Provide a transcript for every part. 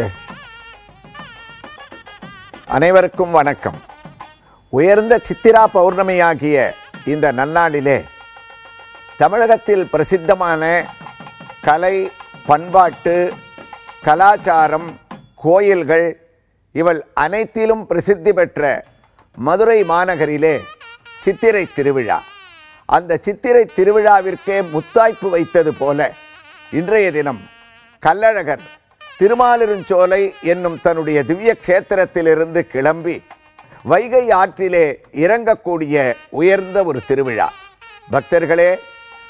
S. அனைவருக்கும் வணக்கம். உயர்ந்த சித்திரா பௌர்ணமியாகிய இந்த நன்னாளிலே தமிழகத்தில் பிரசித்தமான கலை, பண்பாட்டு, கலாச்சாரம், கோயில்கள் இவள் அனைத்திலும் பிரசித்தி பெற்ற மதுரை மாநகரிலே சித்திரை திருவிழா. அந்த சித்திரை திருவிழாவிற்கே முத்தாய்ப்பு வைத்தது போல இன்றைய தினம் கள்ளழகர் திருமாலிருஞ்சோலை என்னும் தன்னுடைய திவ்ய க்ஷேத்திரத்திலிருந்து கிளம்பி வைகை ஆற்றிலே இறங்கக்கூடிய உயர்ந்த ஒரு திருவிழா. பக்தர்களே,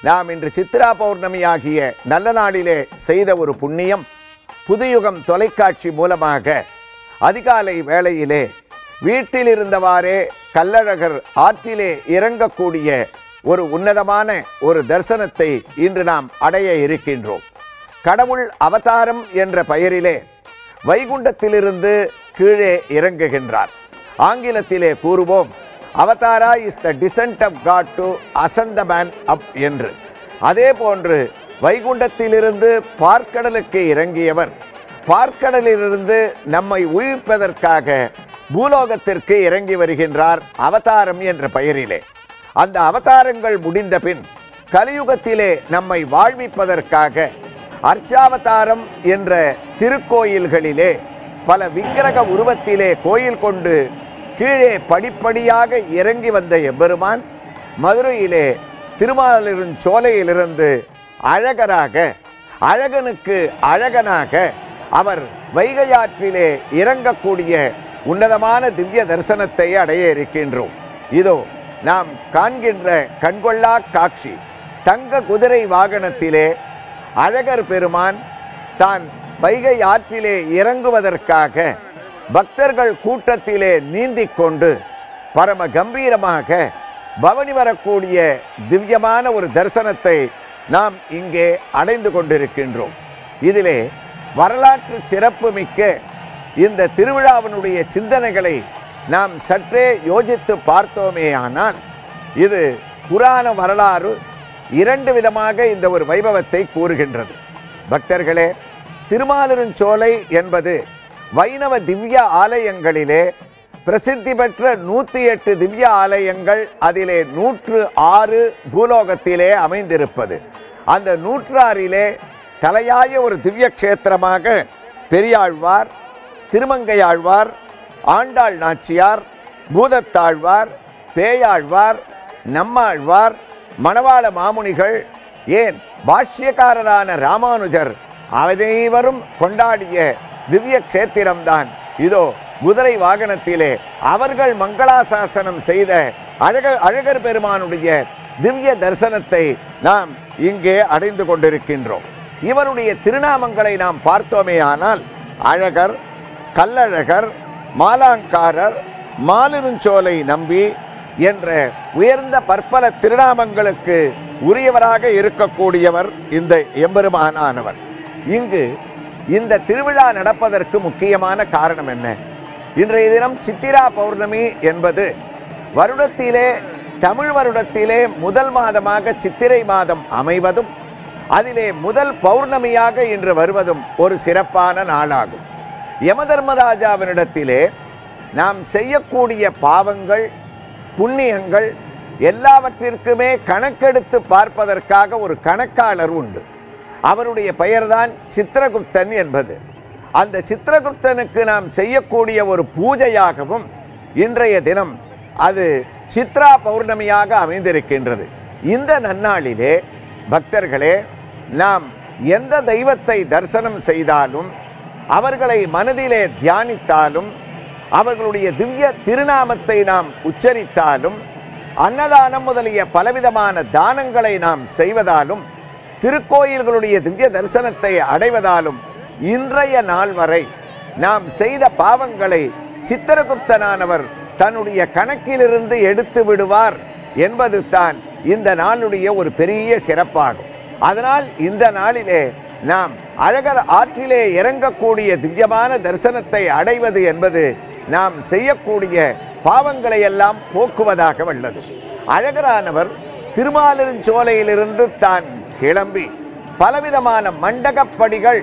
நாம் இன்று சித்திரா பௌர்ணமியாகிய நல்ல நாளிலே செய்த ஒரு புண்ணியம், புதுயுகம் தொலைக்காட்சி மூலமாக அதிகாலை வேளையிலே வீட்டில் இருந்தவாறே கள்ளழகர் ஆற்றிலே இறங்கக்கூடிய ஒரு உன்னதமான ஒரு தரிசனத்தை இன்று நாம் அடைய இருக்கின்றோம். கடவுள் அவதாரம் என்ற பெயரிலே வைகுண்டத்திலிருந்து கீழே இறங்குகின்றார். ஆங்கிலத்திலே கூறுவோம், avatara is the descent of God to ascend the man up என்று. அதே போன்று வைகுண்டத்திலிருந்து பார்க்கடலுக்கு இறங்கியவர் பார்க்கடலிலிருந்து நம்மை உயிர்ப்பதற்காக பூலோகத்திற்கு இறங்கி வருகின்றார் அவதாரம் என்ற பெயரிலே. அந்த அவதாரங்கள் முடிந்த பின் கலியுகத்திலே நம்மை வாழ்விப்பதற்காக அர்ச்சாவதாரம் என்ற திருக்கோயில்களிலே பல விக்கிரக உருவத்திலே கோயில் கொண்டு கீழே படிப்படியாக இறங்கி வந்த எம்பெருமான் மதுரையிலே திருமாலிருஞ்சோலையிலிருந்து அழகராக, அழகனுக்கு அழகனாக அவர் வைகையாற்றிலே இறங்கக்கூடிய உன்னதமான திவ்ய தரிசனத்தை அடைய இருக்கின்றோம். இதோ நாம் காண்கின்ற கண்கொள்ளா காட்சி. தங்க குதிரை வாகனத்திலே அழகர் பெருமான் தான் வைகை ஆற்றிலே இறங்குவதற்காக பக்தர்கள் கூட்டத்திலே நீந்திக் கொண்டு பரம கம்பீரமாக பவனி வரக்கூடிய திவ்யமான ஒரு தரிசனத்தை நாம் இங்கே அடைந்து கொண்டிருக்கின்றோம். இதிலே வரலாற்று சிறப்பு மிக்க இந்த திருவிழாவினுடைய சிந்தனைகளை நாம் சற்றே யோசித்து பார்த்தோமேயானால் இது புராண வரலாறு இரண்டு விதமாக இந்த ஒரு வைபவத்தை கூறுகின்றது. பக்தர்களே, திருமாலிருஞ்சோலை என்பது வைணவ திவ்ய ஆலயங்களிலே பிரசித்தி பெற்ற 108 திவ்ய ஆலயங்கள், அதிலே 106 பூலோகத்திலே அமைந்திருப்பது. அந்த 106லே தலையாய ஒரு திவ்ய க்ஷேத்திரமாக பெரியாழ்வார், திருமங்கையாழ்வார், ஆண்டாள் நாச்சியார், பூதத்தாழ்வார், பேயாழ்வார், நம்மாழ்வார், மணவாள மாமுனிகள், ஏன் பாஷ்யக்காரரான ராமானுஜர் அனைவரும் கொண்டாடிய திவ்ய க்ஷேத்திரம்தான் இதோ குதிரை வாகனத்திலே அவர்கள் மங்களாசாசனம் செய்த அழகர் பெருமானுடைய திவ்ய தரிசனத்தை நாம் இங்கே அடைந்து கொண்டிருக்கின்றோம். இவருடைய திருநாமங்களை நாம் பார்த்தோமே ஆனால் அழகர், கள்ளழகர், மாலாங்காரர், மாலிருஞ்சோலை நம்பி என்ற உயர்ந்த பற்பல திருநாமங்களுக்கு உரியவராக இருக்கக்கூடியவர் இந்த எம்பெருமானானவர். இங்கு இந்த திருவிழா நடப்பதற்கு முக்கியமான காரணம் என்ன? இன்றைய தினம் சித்திரா பௌர்ணமி என்பது வருடத்திலே, தமிழ் வருடத்திலே முதல் மாதமாக சித்திரை மாதம் அமைவதும் அதிலே முதல் பௌர்ணமியாக இன்று வருவதும் ஒரு சிறப்பான நாளாகும். யமதர்மராஜாவினிடத்திலே நாம் செய்யக்கூடிய பாவங்கள், புண்ணியங்கள் எல்லாவற்றிற்குமே கணக்கெடுத்து பார்ப்பதற்காக ஒரு கணக்காளர் உண்டு. அவருடைய பெயர்தான் சித்திரகுப்தன் என்பது. அந்த சித்திரகுப்தனுக்கு நாம் செய்யக்கூடிய ஒரு பூஜையாகவும் இன்றைய தினம் அது சித்ரா பௌர்ணமியாக அமைந்திருக்கின்றது. இந்த நன்னாளிலே பக்தர்களே, நாம் எந்த தெய்வத்தை தரிசனம் செய்தாலும், அவர்களை மனதிலே தியானித்தாலும், அவர்களுடைய திவ்ய திருநாமத்தை நாம் உச்சரித்தாலும், அன்னதானம் முதலிய பலவிதமான தானங்களை நாம் செய்வதாலும், திருக்கோயில்களுடைய திவ்ய தரிசனத்தை அடைவதாலும் இன்றைய நாள் வரை நாம் செய்த பாவங்களை சித்திரகுப்தனானவர் தன்னுடைய கணக்கிலிருந்து எடுத்து விடுவார் என்பது தான் இந்த நாளுடைய ஒரு பெரிய சிறப்பாகும். அதனால் இந்த நாளிலே நாம் அழகர் ஆற்றிலே இறங்கக்கூடிய திவ்யமான தரிசனத்தை அடைவது என்பது நாம் செய்யக்கூடிய பாவங்களை எல்லாம் போக்குவதாக உள்ளது. அழகரானவர் திருமாலிருஞ்சோலையிலிருந்து தான் கிளம்பி பலவிதமான மண்டகப்படிகள்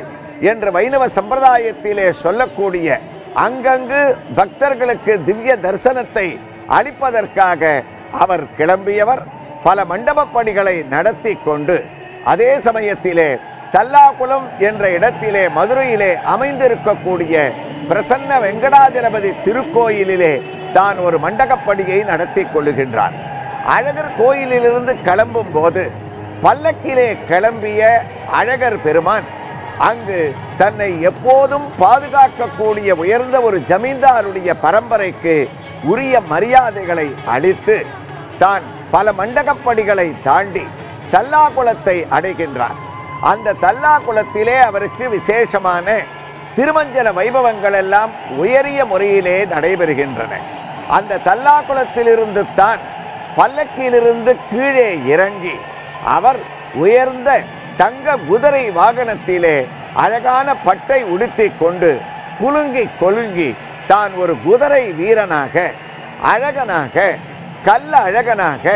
என்று வைணவ சம்பிரதாயத்திலே சொல்லக்கூடிய அங்கங்கு பக்தர்களுக்கு திவ்ய தரிசனத்தை அளிப்பதற்காக அவர் கிளம்பியவர். பல மண்டபப்படிகளை நடத்தி கொண்டு அதே சமயத்திலே தல்லாகுளம் என்ற இடத்திலே மதுரையிலே அமைந்திருக்கக்கூடிய பிரசன்ன வெங்கடாஜலபதி திருக்கோயிலிலே தான் ஒரு மண்டகப்படியை நடத்தி கொள்ளுகின்றார். அழகர் கோயிலிலிருந்து கிளம்பும் போது பல்லக்கிலே கிளம்பிய அழகர் பெருமான் அங்கு தன்னை எப்போதும் பாதுகாக்கக்கூடிய உயர்ந்த ஒரு ஜமீன்தாருடைய பரம்பரைக்கு உரிய மரியாதைகளை அளித்து தான் பல மண்டகப்படிகளை தாண்டி தல்லாகுளத்தை அடைகின்றார். அந்த தல்லாகுளத்திலே அவருக்கு விசேஷமான திருமஞ்சன வைபவங்கள் எல்லாம் உயரிய முறையிலே நடைபெறுகின்றன. அந்த தல்லாகுளத்திலிருந்து தான் பல்லக்கிலிருந்து கீழே இறங்கி அவர் உயர்ந்த தங்க குதிரை வாகனத்திலே அழகான பட்டை உடுத்தி கொண்டு குலுங்கி தான் ஒரு குதிரை வீரனாக அழகனாக கல்ல அழகனாக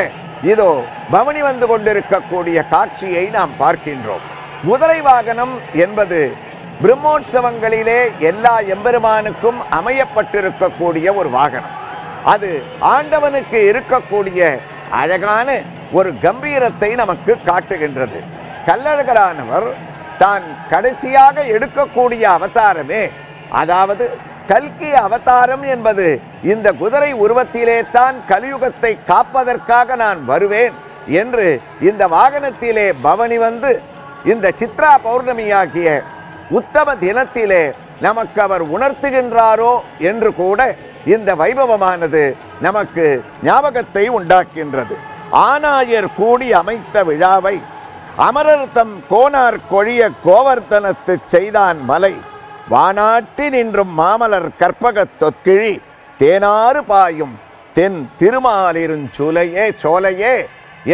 இதோ பவனி வந்து கொண்டிருக்கக்கூடிய காட்சியை நாம் பார்க்கின்றோம். குதிரை வாகனம் என்பது பிரம்மோற்சவங்களிலே எல்லா எம்பெருமானுக்கும் அமையப்பட்டிருக்கக்கூடிய ஒரு வாகனம். அது ஆண்டவனுக்கு இருக்கக்கூடிய அழகான ஒரு கம்பீரத்தை நமக்கு காட்டுகின்றது. கள்ளழகரானவர் தான் கடைசியாக எடுக்கக்கூடிய அவதாரமே, அதாவது கல்கி அவதாரம் என்பது இந்த குதிரை உருவத்திலே தான் கலியுகத்தை காப்பதற்காக நான் வருவேன் என்று இந்த வாகனத்திலே பவனி வந்து இந்த சித்ரா பௌர்ணமியாகிய உத்தம தினத்திலே நமக்கு அவர் உணர்த்துகின்றாரோ என்று கூட இந்த வைபவமானது நமக்கு ஞாபகத்தை உண்டாக்கின்றது. ஆனாயர் கூடி அமைத்த விழாவை அமரர்த்தம் கோனார் கொழிய கோவர்த்தனத்து செய்தான் மலை வானாட்டி நின்றும் மாமலர் கற்பகத் தொற்கிழி தேனாறு பாயும் தென் திருமாலிருஞ்சூலையே சோலையே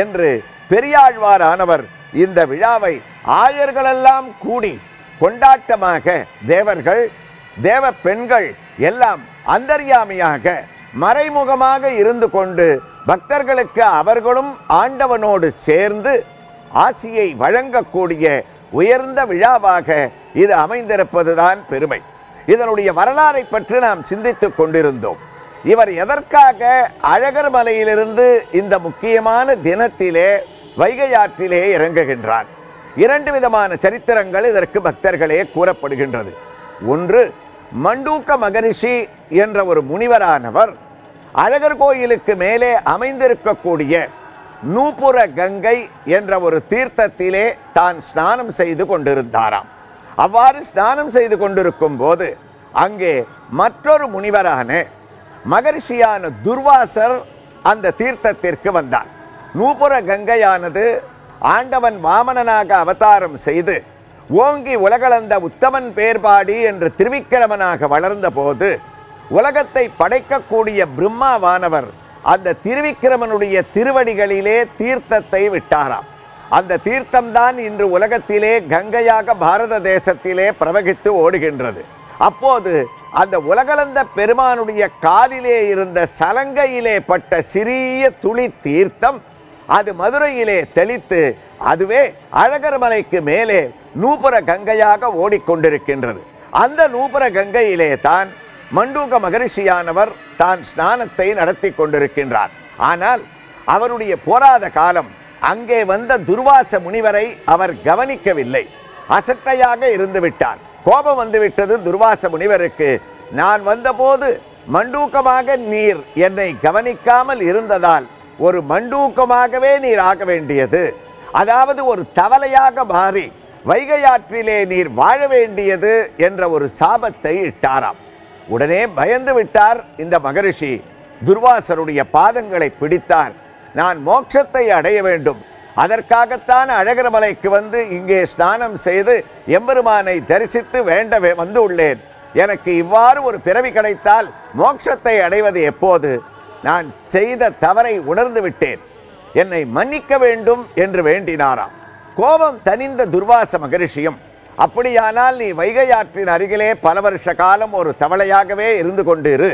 என்று பெரியாழ்வாரானவர் இந்த விழாவை ஆயர்களெல்லாம் கூடி கொண்டாட்டமாக தேவர்கள் தேவ பெண்கள் எல்லாம் அந்தர்யாமியாக மறைமுகமாக இருந்து கொண்டு பக்தர்களுக்கு அவர்களும் ஆண்டவனோடு சேர்ந்து ஆசியை வழங்கக்கூடிய உயர்ந்த விழாவாக இது அமைந்திருப்பதுதான் பெருமை. இதனுடைய வரலாறை பற்றி நாம் சிந்தித்துக் கொண்டிருந்தோம். இவர் எதற்காக அழகர் மலையிலிருந்து இந்த முக்கியமான தினத்திலே வைகை ஆற்றிலே இறங்குகின்றார்? இரண்டு விதமான சரித்திரங்கள் இதற்கு பக்தர்களே கூறப்படுகின்றது. ஒன்று, மண்டூக்க மகரிஷி என்ற ஒரு முனிவரானவர் அழகர் கோயிலுக்கு மேலே அமைந்திருக்கக்கூடிய நூபுர கங்கை என்ற ஒரு தீர்த்தத்திலே தான் ஸ்நானம் செய்து கொண்டிருந்தாராம். அவ்வாறு ஸ்நானம் செய்து கொண்டிருக்கும் போது அங்கே மற்றொரு முனிவரான மகரிஷியான துர்வாசர் அந்த தீர்த்தத்திற்கு வந்தார். நூபுர கங்கையானது ஆண்டவன் வாமனனாக அவதாரம் செய்து ஓங்கி உலகளந்த உத்தமன் பேர்பாடி என்று திருவிக்கிரமனாக வளர்ந்த போது உலகத்தை படைக்கக்கூடிய பிரம்மாவானவர் அந்த திருவிக்கிரமனுடைய திருவடிகளிலே தீர்த்தத்தை விட்டாராம். அந்த தீர்த்தம்தான் இன்று உலகத்திலே கங்கையாக பாரத தேசத்திலே பிரவகித்து ஓடுகின்றது. அப்போது அந்த உலகளந்த பெருமானுடைய காலிலே இருந்த சலங்கையிலே பட்ட சிறிய துளி தீர்த்தம் அது மதுரையிலே தெளித்து அதுவே அழகர் மலைக்கு மேலே நூபுர கங்கையாக ஓடிக்கொண்டிருக்கின்றது. அந்த நூபுர கங்கையிலே தான் மண்டூக மகரிஷியானவர் தான் ஸ்நானத்தை நடத்தி கொண்டிருக்கின்றார். ஆனால் அவருடைய போராத காலம் அங்கே வந்த துர்வாச முனிவரை அவர் கவனிக்கவில்லை. அசட்டையாக இருந்து விட்டார். கோபம் வந்துவிட்டது துர்வாச முனிவருக்கு. நான் வந்தபோது மண்டூக்கமாக நீர் என்னை கவனிக்காமல் இருந்ததால் ஒரு மண்டூக்கமாகவே நீர் ஆக வேண்டியது, அதாவது ஒரு தவளையாக மாறி வைகை ஆற்றிலே நீர் வாழ வேண்டியது என்ற ஒரு சாபத்தை இட்டாராம். உடனே பயந்து விட்டார் இந்த மகரிஷி. துர்வாசருடைய பாதங்களை பிடித்தார். நான் மோட்சத்தை அடைய வேண்டும், அதற்காகத்தான் அழகர் மலைக்கு வந்து இங்கே ஸ்நானம் செய்து எம்பெருமானை தரிசித்து வேண்டவே வந்து உள்ளேன். எனக்கு இவ்வாறு ஒரு பிறவி கிடைத்தால் மோட்சத்தை அடைவது எப்போது? நான் செய்த தவறை உணர்ந்து விட்டேன், என்னை மன்னிக்க வேண்டும் என்று வேண்டினாராம். கோபம் தனிந்த துர்வாச மகரிஷியும், அப்படியானால் நீ வைகை ஆற்றின் அருகிலே பல வருஷ காலம் ஒரு தவளையாகவே இருந்து கொண்டிரு.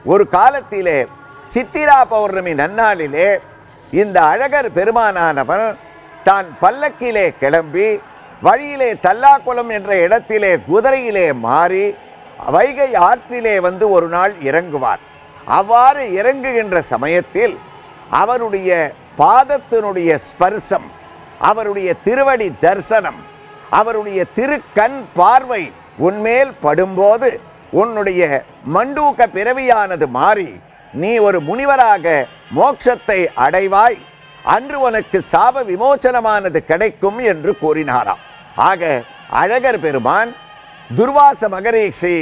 ஒரு காலத்திலே சித்திரா பௌர்ணமி நன்னாளிலே இந்த அழகர் பெருமானானவர் தான் பல்லக்கிலே கிளம்பி வழியிலே தல்லாக்குளம் என்ற இடத்திலே குதிரையிலே மாறி வைகை ஆற்றிலே வந்து ஒரு நாள் இறங்குவார். அவ்வாறு இறங்குகின்ற சமயத்தில் அவருடைய பாதத்தினுடைய ஸ்பர்சம், அவருடைய திருவடி தரிசனம், அவருடைய திருக்கண் பார்வை உன்மேல் படும்போது உன்னுடைய மண்டூக பிறவியானது மாறி நீ ஒரு முனிவராக மோட்சத்தை அடைவாய், அன்று உனக்கு சாப விமோசனமானது கிடைக்கும் என்று கூறினாராம். ஆக அழகர் பெருமான் துர்வாச மகரிஷி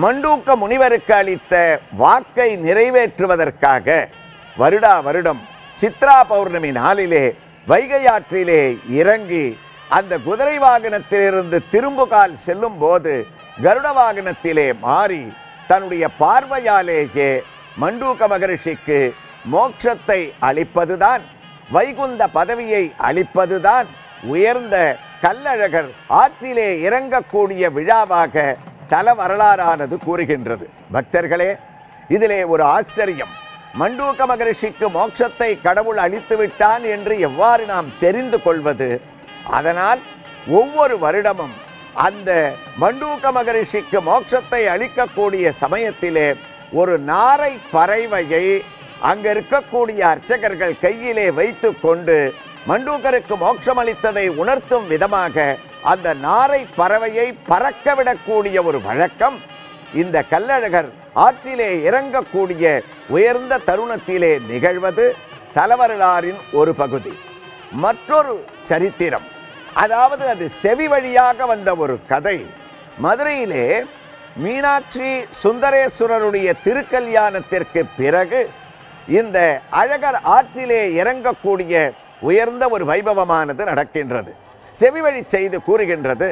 மண்டூக்க முனிவருக்கு அளித்த வாக்கை நிறைவேற்றுவதற்காக வருடா வருடம் சித்ரா பௌர்ணமி நாளிலே வைகை ஆற்றிலே இறங்கி அந்த குதிரை வாகனத்திலிருந்து திரும்புகால் செல்லும் போது கருட வாகனத்திலே மாறி தன்னுடைய பார்வையாலேயே மண்டூக மகரிஷிக்கு மோட்சத்தை அளிப்பதுதான், வைகுந்த பதவியை அளிப்பதுதான் உயர்ந்த கல்லழகர் ஆற்றிலே இறங்கக்கூடிய விழாவாக தல வரலாறானது கூறுகின்றது. பக்தர்களே, இதிலே ஒரு ஆச்சரியம். மண்டூக மகரிஷிக்கு மோட்சத்தை கடவுள் அளித்து விட்டான் என்று எவ்வாறு நாம் தெரிந்து கொள்வது? அதனால் ஒவ்வொரு வருடமும் அந்த மண்டூக மகரிஷிக்கு மோட்சத்தை அளிக்கக்கூடிய சமயத்திலே ஒரு நாரை பறவையை அங்க இருக்கக்கூடிய அர்ச்சகர்கள் கையிலே வைத்து கொண்டு மண்டூகருக்கு மோட்சம் அளித்ததை உணர்த்தும் விதமாக அந்த நாரை பறவையை பறக்கவிடக்கூடிய ஒரு வழக்கம் இந்த கல்லழகர் ஆற்றிலே இறங்கக்கூடிய உயர்ந்த தருணத்திலே நிகழ்வது தலவரலாறின் ஒரு பகுதி. மற்றொரு சரித்திரம், அதாவது அது செவி வழியாக வந்த ஒரு கதை. மதுரையிலே மீனாட்சி சுந்தரேஸ்வரருடைய திருக்கல்யாணத்திற்கு பிறகு இந்த அழகர் ஆற்றிலே இறங்கக்கூடிய உயர்ந்த ஒரு வைபவமானது நடக்கின்றது. செவிவழி செய்து கூறுகின்றது,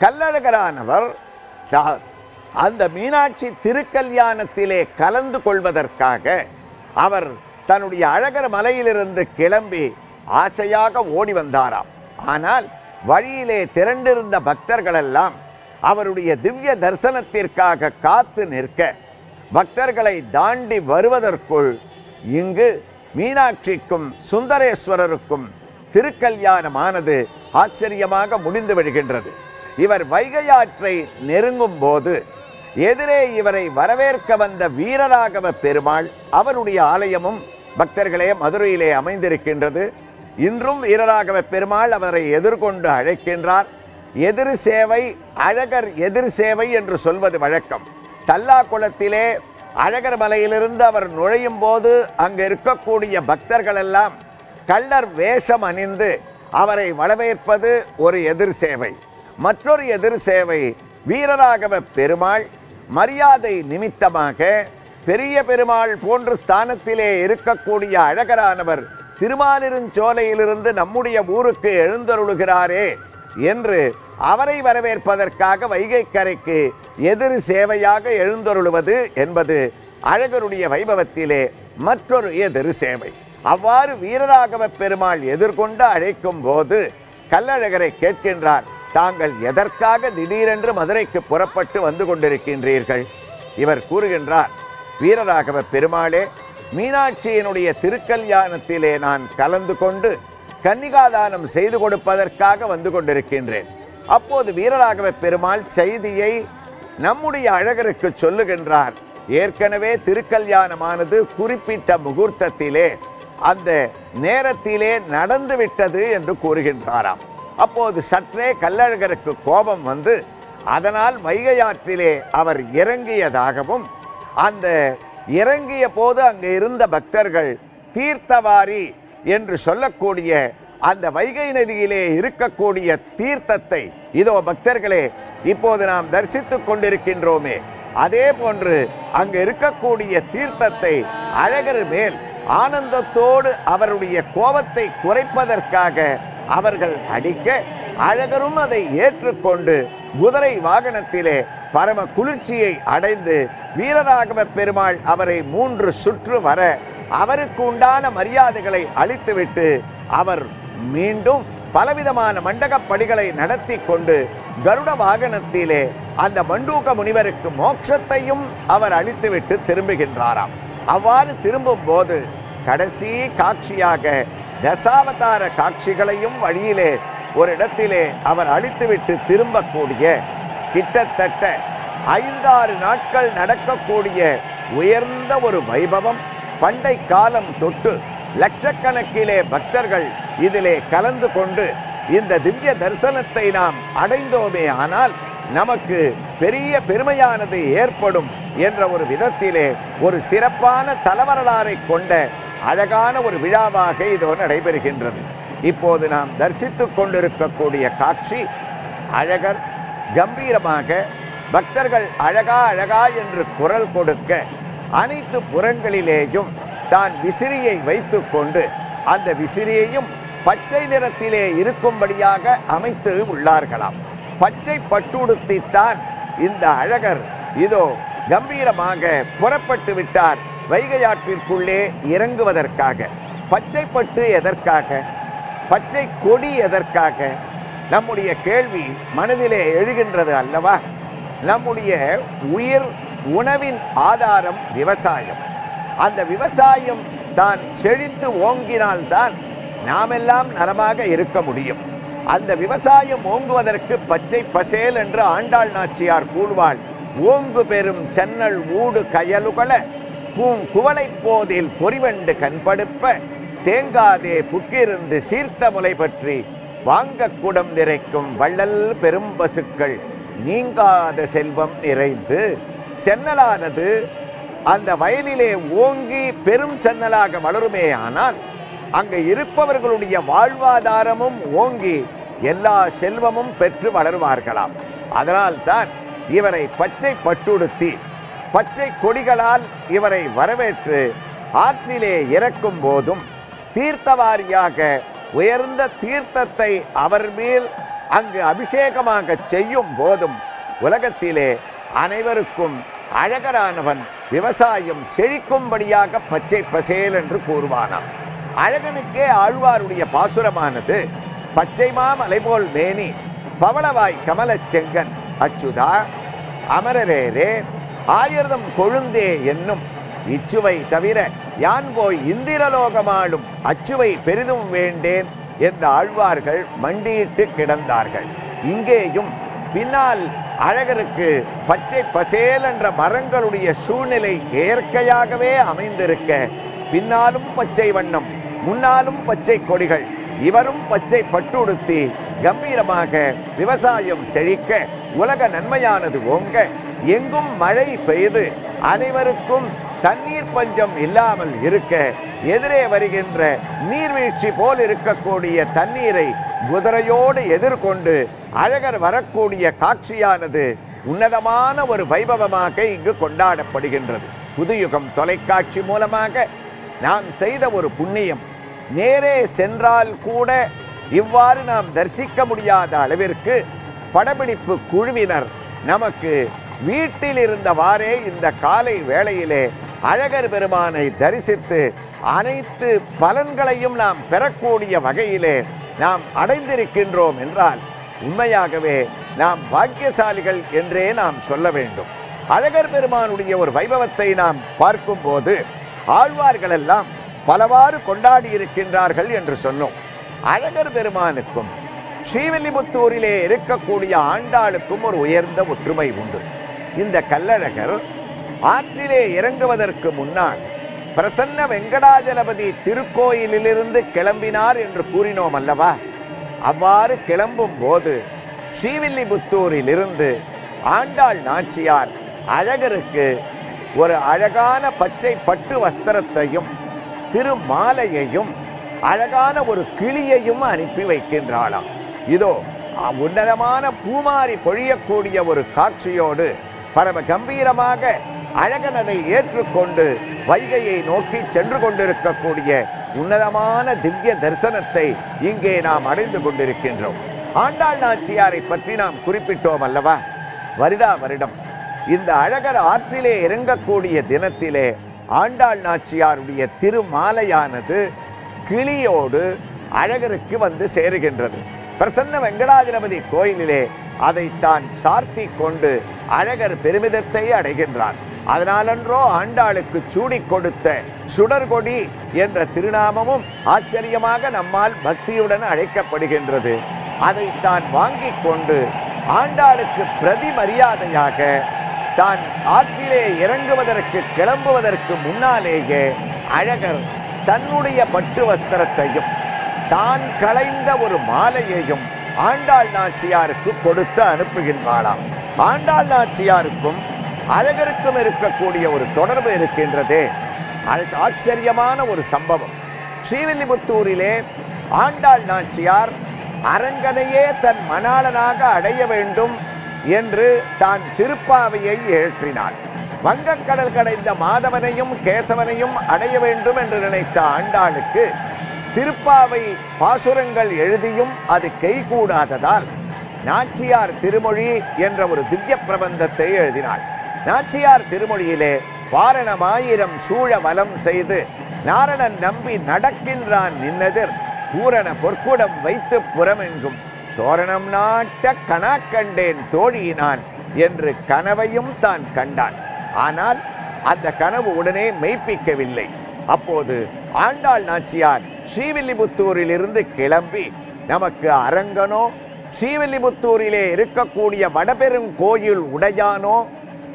கல்லழகரானவர் அந்த மீனாட்சி திருக்கல்யாணத்திலே கலந்து கொள்வதற்காக அவர் தன்னுடைய அழகர் மலையிலிருந்து கிளம்பி ஆசையாக ஓடி வந்தாராம். ஆனால் வழியிலே திரண்டிருந்த பக்தர்கள் எல்லாம் அவருடைய திவ்ய தரிசனத்திற்காக காத்து நிற்க, பக்தர்களை தாண்டி வருவதற்குள் இங்கு மீனாட்சிக்கும் சுந்தரேஸ்வரருக்கும் திருக்கல்யாணமானது ஆச்சரியமாக முடிந்து விடுகின்றது. இவர் வைகை ஆற்றை நெருங்கும் போது எதிரே இவரை வரவேற்க வந்த வீரராகவ பெருமாள், அவருடைய ஆலயமும் பக்தர்களே மதுரையிலே அமைந்திருக்கின்றது. இன்றும் வீரராகவ பெருமாள் அவரை எதிர்கொண்டு அழைக்கின்றார். எதிர் சேவை, அழகர் எதிர் சேவை என்று சொல்வது வழக்கம். தல்லா குளத்திலே அழகர் மலையிலிருந்து அவர் நுழையும் போது அங்கு இருக்கக்கூடிய பக்தர்கள் எல்லாம் கள்ளர் வேஷம் அணிந்து அவரை வரவேற்பது ஒரு எதிர் சேவை. மற்றொரு எதிர் சேவை, வீரராகவ பெருமாள் மரியாதை நிமித்தமாக பெரிய பெருமாள் போன்ற ஸ்தானத்திலே இருக்கக்கூடிய அழகரானவர் திருமாலிருஞ்சோலையிலிருந்து நம்முடைய ஊருக்கு எழுந்தருளுகிறாரே என்று அவரை வரவேற்பதற்காக வைகை கரைக்கு எதிர் சேவையாக எழுந்தருளுவது என்பது அழகருடைய வைபவத்திலே மற்றொரு எதிர் சேவை. அவ்வாறு வீரராகவ பெருமாள் எதிர்கொண்டு அழைக்கும் போது கல்லழகரை கேட்கின்றார், தாங்கள் எதற்காக திடீரென்று மதுரைக்கு புறப்பட்டு வந்து கொண்டிருக்கின்றீர்கள்? இவர் கூறுகின்றார், வீரராகவ பெருமாளே, மீனாட்சியினுடைய திருக்கல்யாணத்திலே நான் கலந்து கொண்டு கன்னிகாதானம் செய்து கொடுப்பதற்காக வந்து கொண்டிருக்கின்றேன். அப்போது வீரராகவ பெருமாள் செய்தியை நம்முடைய அழகருக்கு சொல்லுகின்றார். ஏற்கனவே திருக்கல்யாணமானது குறிப்பிட்ட முகூர்த்தத்திலே அந்த நேரத்திலே நடந்துவிட்டது என்று கூறுகின்றாராம். அப்போது சற்றே கல்லழகருக்கு கோபம் வந்து அதனால் வைகை ஆற்றிலே அவர் இறங்கியதாகவும், அந்த இறங்கிய போது அங்கே இருந்த பக்தர்கள் தீர்த்தவாரி என்று சொல்லக்கூடிய அந்த வைகை நதியிலே இருக்கக்கூடிய தீர்த்தத்தை, இதோ பக்தர்களே இப்போது நாம் தரிசித்துக் கொண்டிருக்கின்றோமே, அதே போன்று அங்கு இருக்கக்கூடிய தீர்த்தத்தை அழகர் மேல் ஆனந்தத்தோடு அவருடைய கோபத்தை குறைப்பதற்காக அவர்கள் அடிக்க, அழகரும் அதை ஏற்றுக்கொண்டு குதிரை வாகனத்திலே பரம குளிர்ச்சியை அடைந்து வீரராகவ பெருமாள் அவரை 3 சுற்று வர அவருக்கு உண்டான மரியாதைகளை அளித்துவிட்டு அவர் மீண்டும் பலவிதமான மண்டகப் படிகளை நடத்தி கொண்டு கருட வாகனத்திலே அந்த மண்டூக முனிவருக்கு மோட்சத்தையும் அவர் அளித்துவிட்டு திரும்புகின்றாராம். அவ்வாறு திரும்பும் போது கடைசி காட்சியாக தசாவதார காட்சிகளையும் வழியிலே ஒரு இடத்திலே அவர் அழித்துவிட்டு திரும்பக்கூடிய கிட்டத்தட்ட 5-6 நாட்கள் நடக்கக்கூடிய உயர்ந்த ஒரு வைபவம் பண்டை காலம் தொட்டு லட்சக்கணக்கிலே பக்தர்கள் இதிலே கலந்து கொண்டு இந்த திவ்ய தரிசனத்தை நாம் அடைந்தோமே ஆனால் நமக்கு பெரிய பெருமையானது ஏற்படும் என்ற ஒரு விதத்திலே ஒரு சிறப்பான தலவரலாறை கொண்ட அழகான ஒரு விழாவாக இது நடைபெறுகின்றது. இப்போது நாம் தரிசித்துக் கொண்டிருக்கக்கூடிய காட்சி அழகர் கம்பீரமாக பக்தர்கள் அழகா அழகா என்று குரல் கொடுக்க அனைத்து புறங்களிலேயும் தான் விசிறியை வைத்து கொண்டு அந்த விசிறியையும் பச்சை நிறத்திலே இருக்கும்படியாக அமைத்து உள்ளார்களாம். பச்சை பட்டுடுத்தித்தான் இந்த அழகர் இதோ கம்பீரமாக புறப்பட்டு விட்டார் வைகை ஆற்றிற்குள்ளே இறங்குவதற்காக. பச்சை பட்டு எதற்காக? பச்சை கொடி எதற்காக? நம்முடைய கேள்வி மனதிலே எழுகின்றது அல்லவா? நம்முடைய உயிர் உணவின் ஆதாரம் விவசாயம். அந்த விவசாயம் தான் செழித்து ஓங்கினால்தான் நாமெல்லாம் நலமாக இருக்க முடியும். அந்த விவசாயம் ஓங்குவதற்கு பச்சை பசேல் என்று ஆண்டாள் நாச்சியார் கூழ்வாள். ஓங்கு பெரும் சென்னல் ஊடு கயலுகள பூங்குவளை போதில் பொறிவண்டு கண்படுப்ப தேங்காதே புக்கிருந்து சீர்த்த முலை பற்றி வாங்க குடம் நிறைக்கும் வள்ளல் பெரும் பசுக்கள் நீங்காத செல்வம் நிறைந்து. சென்னலானது அந்த வயலிலே ஓங்கி பெரும் சென்னலாக வளருமே ஆனால் அங்கு இருப்பவர்களுடைய வாழ்வாதாரமும் ஓங்கி எல்லா செல்வமும் பெற்று வளருவார்களாம். அதனால்தான் இவரை பச்சை பட்டுடுத்தி பச்சை கொடிகளால் இவரை வரவேற்று ஆற்றிலே இறக்கும் போதும் தீர்த்தவாரியாக உயர்ந்த தீர்த்தத்தை அவர் மேல் அங்கு அபிஷேகமாக செய்யும் போதும் உலகத்திலே அனைவருக்கும் அழகரானவன் விவசாயம் செழிக்கும்படியாக பச்சை பசேல் என்று கூறுவானாம். அழகனுக்கே ஆழ்வாருடைய பாசுரமானது பச்சைமா மலைபோல் மேனி பவளவாய் கமலச் செங்கன் அச்சுதா அமரரேரே ஆயிரதம் கொழுந்தே என்னும் இச்சுவை தவிர யான் போய் இந்திரலோகமாடும் அச்சுவை பெரிதும் வேண்டேன் என்ற ஆழ்வார்கள் மண்டியிட்டு கிடந்தார்கள். இங்கேயும் பின்னால் அழகருக்கு பச்சை பசேல் என்ற மரங்களுடைய சூழ்நிலை இயற்கையாகவே அமைந்திருக்க பின்னாலும் பச்சை வண்ணம் முன்னாலும் பச்சை கொடிகள் இவரும் பச்சை பட்டுடுத்தி கம்பீரமாக விவசாயம் செழிக்க உலக நன்மையானது ஓங்க எங்கும் மழை பெய்து அனைவருக்கும் தண்ணீர் பஞ்சம் இல்லாமல் இருக்க எதிரே வருகின்ற நீர்வீழ்ச்சி போல் இருக்கக்கூடிய தண்ணீரை குதிரையோடு எதிர்கொண்டு அழகர் வரக்கூடிய காட்சியானது உன்னதமான ஒரு வைபவமாக இங்கு கொண்டாடப்படுகின்றது. புதுயுகம் தொலைக்காட்சி மூலமாக நாம் செய்த ஒரு புண்ணியம். நேரே சென்றால் கூட இவ்வாறு நாம் தரிசிக்க முடியாத அளவிற்கு படப்பிடிப்பு குழுவினர் நமக்கு வீட்டில் இருந்தவாறே இந்த காலை வேளையிலே அழகர் பெருமானை தரிசித்து அனைத்து பலன்களையும் நாம் பெறக்கூடிய வகையிலே நாம் அடைந்திருக்கின்றோம் என்றால் உண்மையாகவே நாம் பாக்கியசாலிகள் என்றே நாம் சொல்ல வேண்டும். அழகர் பெருமானுடைய ஒரு வைபவத்தை நாம் பார்க்கும்போது ஆழ்வார்கள் எல்லாம் பலவாறு கொண்டாடி இருக்கின்றார்கள் என்று சொன்னோம். அழகர் பெருமானுக்கும் ஸ்ரீவில்லிபுத்தூரிலே இருக்கக்கூடிய ஆண்டாளுக்கும் ஒரு உயர்ந்த ஒற்றுமை உண்டு. இந்த கல்லழகர் ஆற்றிலே இறங்குவதற்கு முன்னால் பிரசன்ன வெங்கடாஜலபதி திருக்கோயிலிலிருந்து கிளம்பினார் என்று கூறினோம் அல்லவா? அவ்வாறு கிளம்பும் போது ஸ்ரீவில்லிபுத்தூரிலிருந்து ஆண்டாள் நாச்சியார் அழகருக்கு ஒரு அழகான பச்சை பட்டு வஸ்திரத்தையும் திருமாலையையும் அழகான ஒரு கிளியையும் அனுப்பி வைக்கின்றாளாம். இதோ உன்னதமான பூமாரி பொழியக்கூடிய ஒரு காட்சியோடு பரம கம்பீரமாக அழகன் அதை ஏற்றுக்கொண்டு வைகையை நோக்கி சென்று கொண்டிருக்கக்கூடிய உன்னதமான திவ்ய தரிசனத்தை இங்கே நாம் அடைந்து கொண்டிருக்கின்றோம். ஆண்டாள் நாச்சியாரை பற்றி நாம் குறிப்பிட்டோம் அல்லவா? வருடா வருடம் இந்த அழகர் ஆற்றிலே இறங்கக்கூடிய தினத்திலே ஆண்டாள் நாச்சியாருடைய திருமாலையானது கிளியோடு அழகருக்கு வந்து சேருகின்றது. பிரசன்ன வெங்கடாஜலபதி கோயிலிலே அதைத்தான் சார்த்தி கொண்டு அழகர் பெருமிதத்தை அடைகின்றார். அதனாலன்றோ ஆண்டாளுக்கு சூடி கொடுத்த சுடர்கொடி என்ற திருநாமமும் ஆச்சரியமாக நம்மால் பக்தியுடன் அழைக்கப்படுகின்றது. அதை தான் வாங்கி கொண்டு ஆண்டாளுக்கு பிரதி மரியாதையாக தான் ஆற்றிலே இறங்குவதற்கு கிளம்புவதற்கு முன்னாலேயே அழகர் தன்னுடைய பட்டு வஸ்திரத்தையும் தான் களைந்த ஒரு மாலையையும் ஆண்டாள் நாச்சியாருக்கு கொடுத்து அனுப்புகின்றாளாம். ஆண்டாள் நாச்சியாருக்கும் அழகருக்கும் இருக்கக்கூடிய ஒரு தொடர்பு இருக்கின்றதே, ஆச்சரியமான ஒரு சம்பவம். ஸ்ரீவில்லிபுத்தூரிலே ஆண்டாள் நாச்சியார் அரங்கனையே தன் மணாளனாக அடைய வேண்டும் என்று தான் திருப்பாவையை ஏற்றினாள். வங்கக்கடல் கடைந்த மாதவனையும் கேசவனையும் அடைய வேண்டும் என்று நினைத்த ஆண்டாளுக்கு திருப்பாவை பாசுரங்கள் எழுதியும் அது கைகூடாததால் நாச்சியார் திருமொழி என்ற ஒரு திவ்ய பிரபந்தத்தை எழுதினாள். நாச்சியார் திருமொழியிலே வாரணமாயிரம் சூழ வலம் செய்து நாரணன் நம்பி நடக்கின்றான் நின்னதிர் பூரண பொற்குடம் வைத்து புறமெங்கும் தோரணம் நாட்ட கணா கண்டேன் தோழியினான் என்று கனவையும் தான் கண்டான். ஆனால் அந்த கனவு உடனே மெய்ப்பிக்கவில்லை. அப்போது ஆண்டாள் நாச்சியார் ஸ்ரீவில்லிபுத்தூரில் இருந்து கிளம்பி நமக்கு அரங்கனோ ஸ்ரீவில்லிபுத்தூரிலே இருக்கக்கூடிய வடபெருங்கோயில் உடையானோ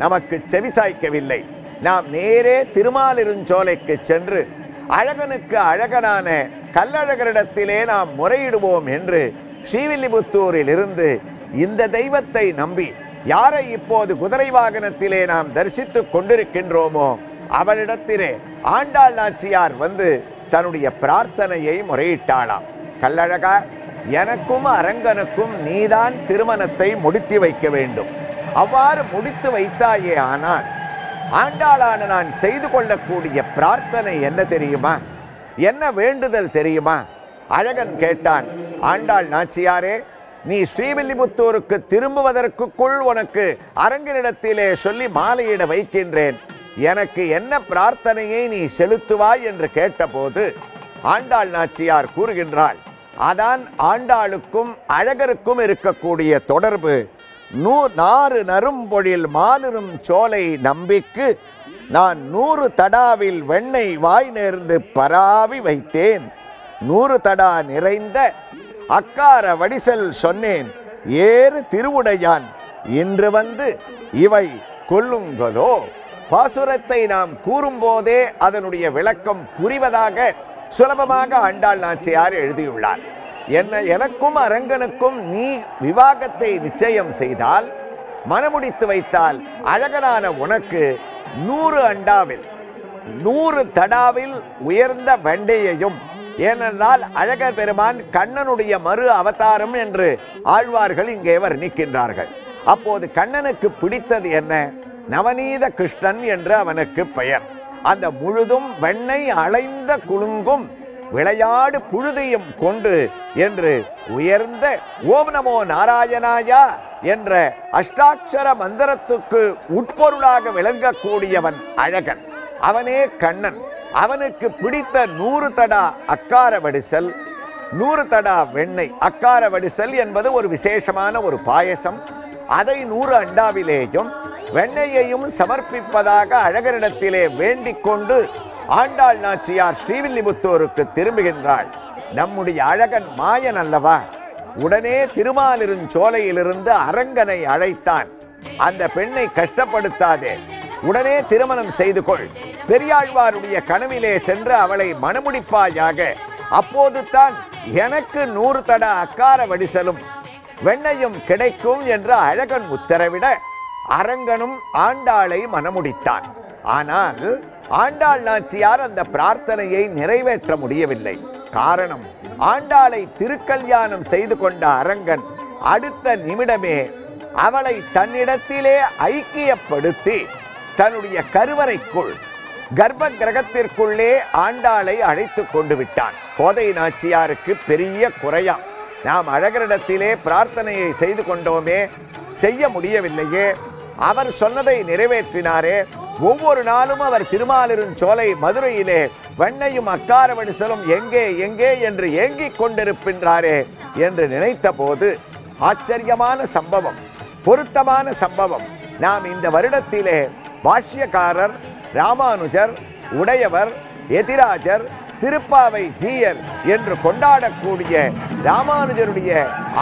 நமக்கு செவிசாய்க்கவில்லை. நாம் நேரே திருமாலிருஞ்சோலைக்கு சென்று அழகனுக்கு அழகனான கல்லழகரிடத்திலே நாம் முறையிடுவோம் என்று ஸ்ரீவில்லிபுத்தூரில் இருந்து இந்த தெய்வத்தை நம்பி யாரை இப்போது குதிரை வாகனத்திலே நாம் தரிசித்துக் கொண்டிருக்கின்றோமோ அவளிடத்திலே ஆண்டாள் நாச்சியார் வந்து தன்னுடைய பிரார்த்தனையை முறையிட்டாளாம். கல்லழகா, எனக்கும் அரங்கனுக்கும் நீதான் திருமணத்தை முடித்து வைக்க வேண்டும். அவ்வாறு முடித்து வைத்தாயே ஆனால் ஆண்டாளான நான் செய்து கொள்ளக்கூடிய பிரார்த்தனை என்ன தெரியுமா? என்ன வேண்டுதல் தெரியுமா? அழகன் கேட்டான், ஆண்டாள் நாச்சியாரே, நீ ஸ்ரீவில்லிபுத்தூருக்கு திரும்புவதற்குள் உனக்கு அரங்கனிடத்திலே சொல்லி மாலையிட வைக்கின்றேன். எனக்கு என்ன பிரார்த்தனையை நீ செலுத்துவாய் என்று கேட்டபோது ஆண்டாள் நாச்சியார் கூறுகின்றாள், அதான் ஆண்டாளுக்கும் அழகருக்கும் இருக்கக்கூடிய தொடர்பு. நாறு நறும்பொழில் மாலிரும் சோலை நம்பிக்கு நான் 100 தடாவில் வெண்ணெய் வாய் நேர்ந்து பராவி வைத்தேன். 100 தடா நிறைந்த அக்கார வடிசல் சொன்னேன் ஏறு திருவுடையான் இன்று வந்து இவை கொல்லுங்களோ. பாசுரத்தை நாம் கூறும்போதே அதனுடைய விளக்கம் புரிவதாக சுலபமாக ஆண்டாள் நாச்சியார் எழுதியுள்ளார். எனக்கும் அரங்கனுக்கும் நீ விவாகத்தை நிச்சயம் செய்தால், மனமுடித்து வைத்தால், அழகனான உனக்கு 100 அண்டாவில் 100 தடாவில் உயர்ந்த வெண்டையையும், ஏனென்றால் அழகர் பெருமான் கண்ணனுடைய மறு அவதாரம் என்று ஆழ்வார்கள் இங்கே வர்ணிக்கின்றார்கள். அப்போது கண்ணனுக்கு பிடித்தது என்ன? நவநீத கிருஷ்ணன் என்று அவனுக்கு பெயர். அந்த முழுதும் வெண்ணெய் அலைந்த குலுங்கும் விளையாடு புழுதியும் கொண்டு என்று உயர்ந்த ஓம் நமோ நாராயணாயா என்ற அஷ்டாட்சர மந்திரத்துக்கு உட்பொருளாக விளங்கக்கூடியவன் அழகன். அவனே கண்ணன். அவனுக்கு பிடித்த 100 தடா அக்கார வடிசல், 100 தடா வெண்ணெய். அக்கார வடிசல் என்பது ஒரு விசேஷமான ஒரு பாயசம். அதை 100 அண்டாவிலேயும் வெண்ணெயையும் சமர்ப்பிப்பதாக அழகரிடத்திலே வேண்டிக் கொண்டு ஆண்டாள் நாச்சியார் ஸ்ரீவில்லிபுத்தூருக்கு திரும்புகின்றாள். நம்முடைய அழகன் மாயன் அல்லவா? உடனே திருமாலிருஞ்சோலையிலிருந்து அரங்கனை அழைத்தான். அந்த பெண்ணை கஷ்டப்படுத்தாதே, உடனே திருமணம் செய்து கொள். பெரியாழ்வாருடைய கனவிலே சென்று அவளை மணமுடிப்பாயாக. அப்போது தான் எனக்கு 100 தடா அக்கார வடிசலும் வெண்ணையும் கிடைக்கும் என்று அழகன் உத்தரவிட அரங்கனும் ஆண்டாளை மணமுடித்தான். ஆனால் ஆண்டாள் நாச்சியார் அந்த பிரார்த்தனையை நிறைவேற்ற முடியவில்லை. காரணம், ஆண்டாளை திருக்கல்யாணம் செய்து கொண்ட அரங்கன் அடுத்த நிமிடமே அவளை தன்னிடத்திலே ஐக்கியப்படுத்தி தன்னுடைய கருவறைக்குள் கர்ப்ப கிரகத்திற்குள்ளே ஆண்டாளை அழைத்து கொண்டு விட்டான். கோதை நாச்சியாருக்கு பெரிய குறையாம். நாம் அழகரிடத்திலே பிரார்த்தனையை செய்து கொண்டோமே, செய்ய முடியவில்லையே, அவர் சொன்னதை நிறைவேற்றினாரே. ஒவ்வொரு நாளும் அவர் திருமாலிருஞ்சோலை மதுரையிலே வெண்ணையும் அக்கார வடிசலும் எங்கே எங்கே என்று ஏங்கிக் கொண்டிருக்கின்றாரே என்று நினைத்த போது ஆச்சரியமான சம்பவம், பொருத்தமான சம்பவம். நாம் இந்த வருடத்திலே பாஷ்யக்காரர், ராமானுஜர், உடையவர், எதிராஜர், திருப்பாவை ஜீயர் என்று கொண்டாடக்கூடிய ராமானுஜருடைய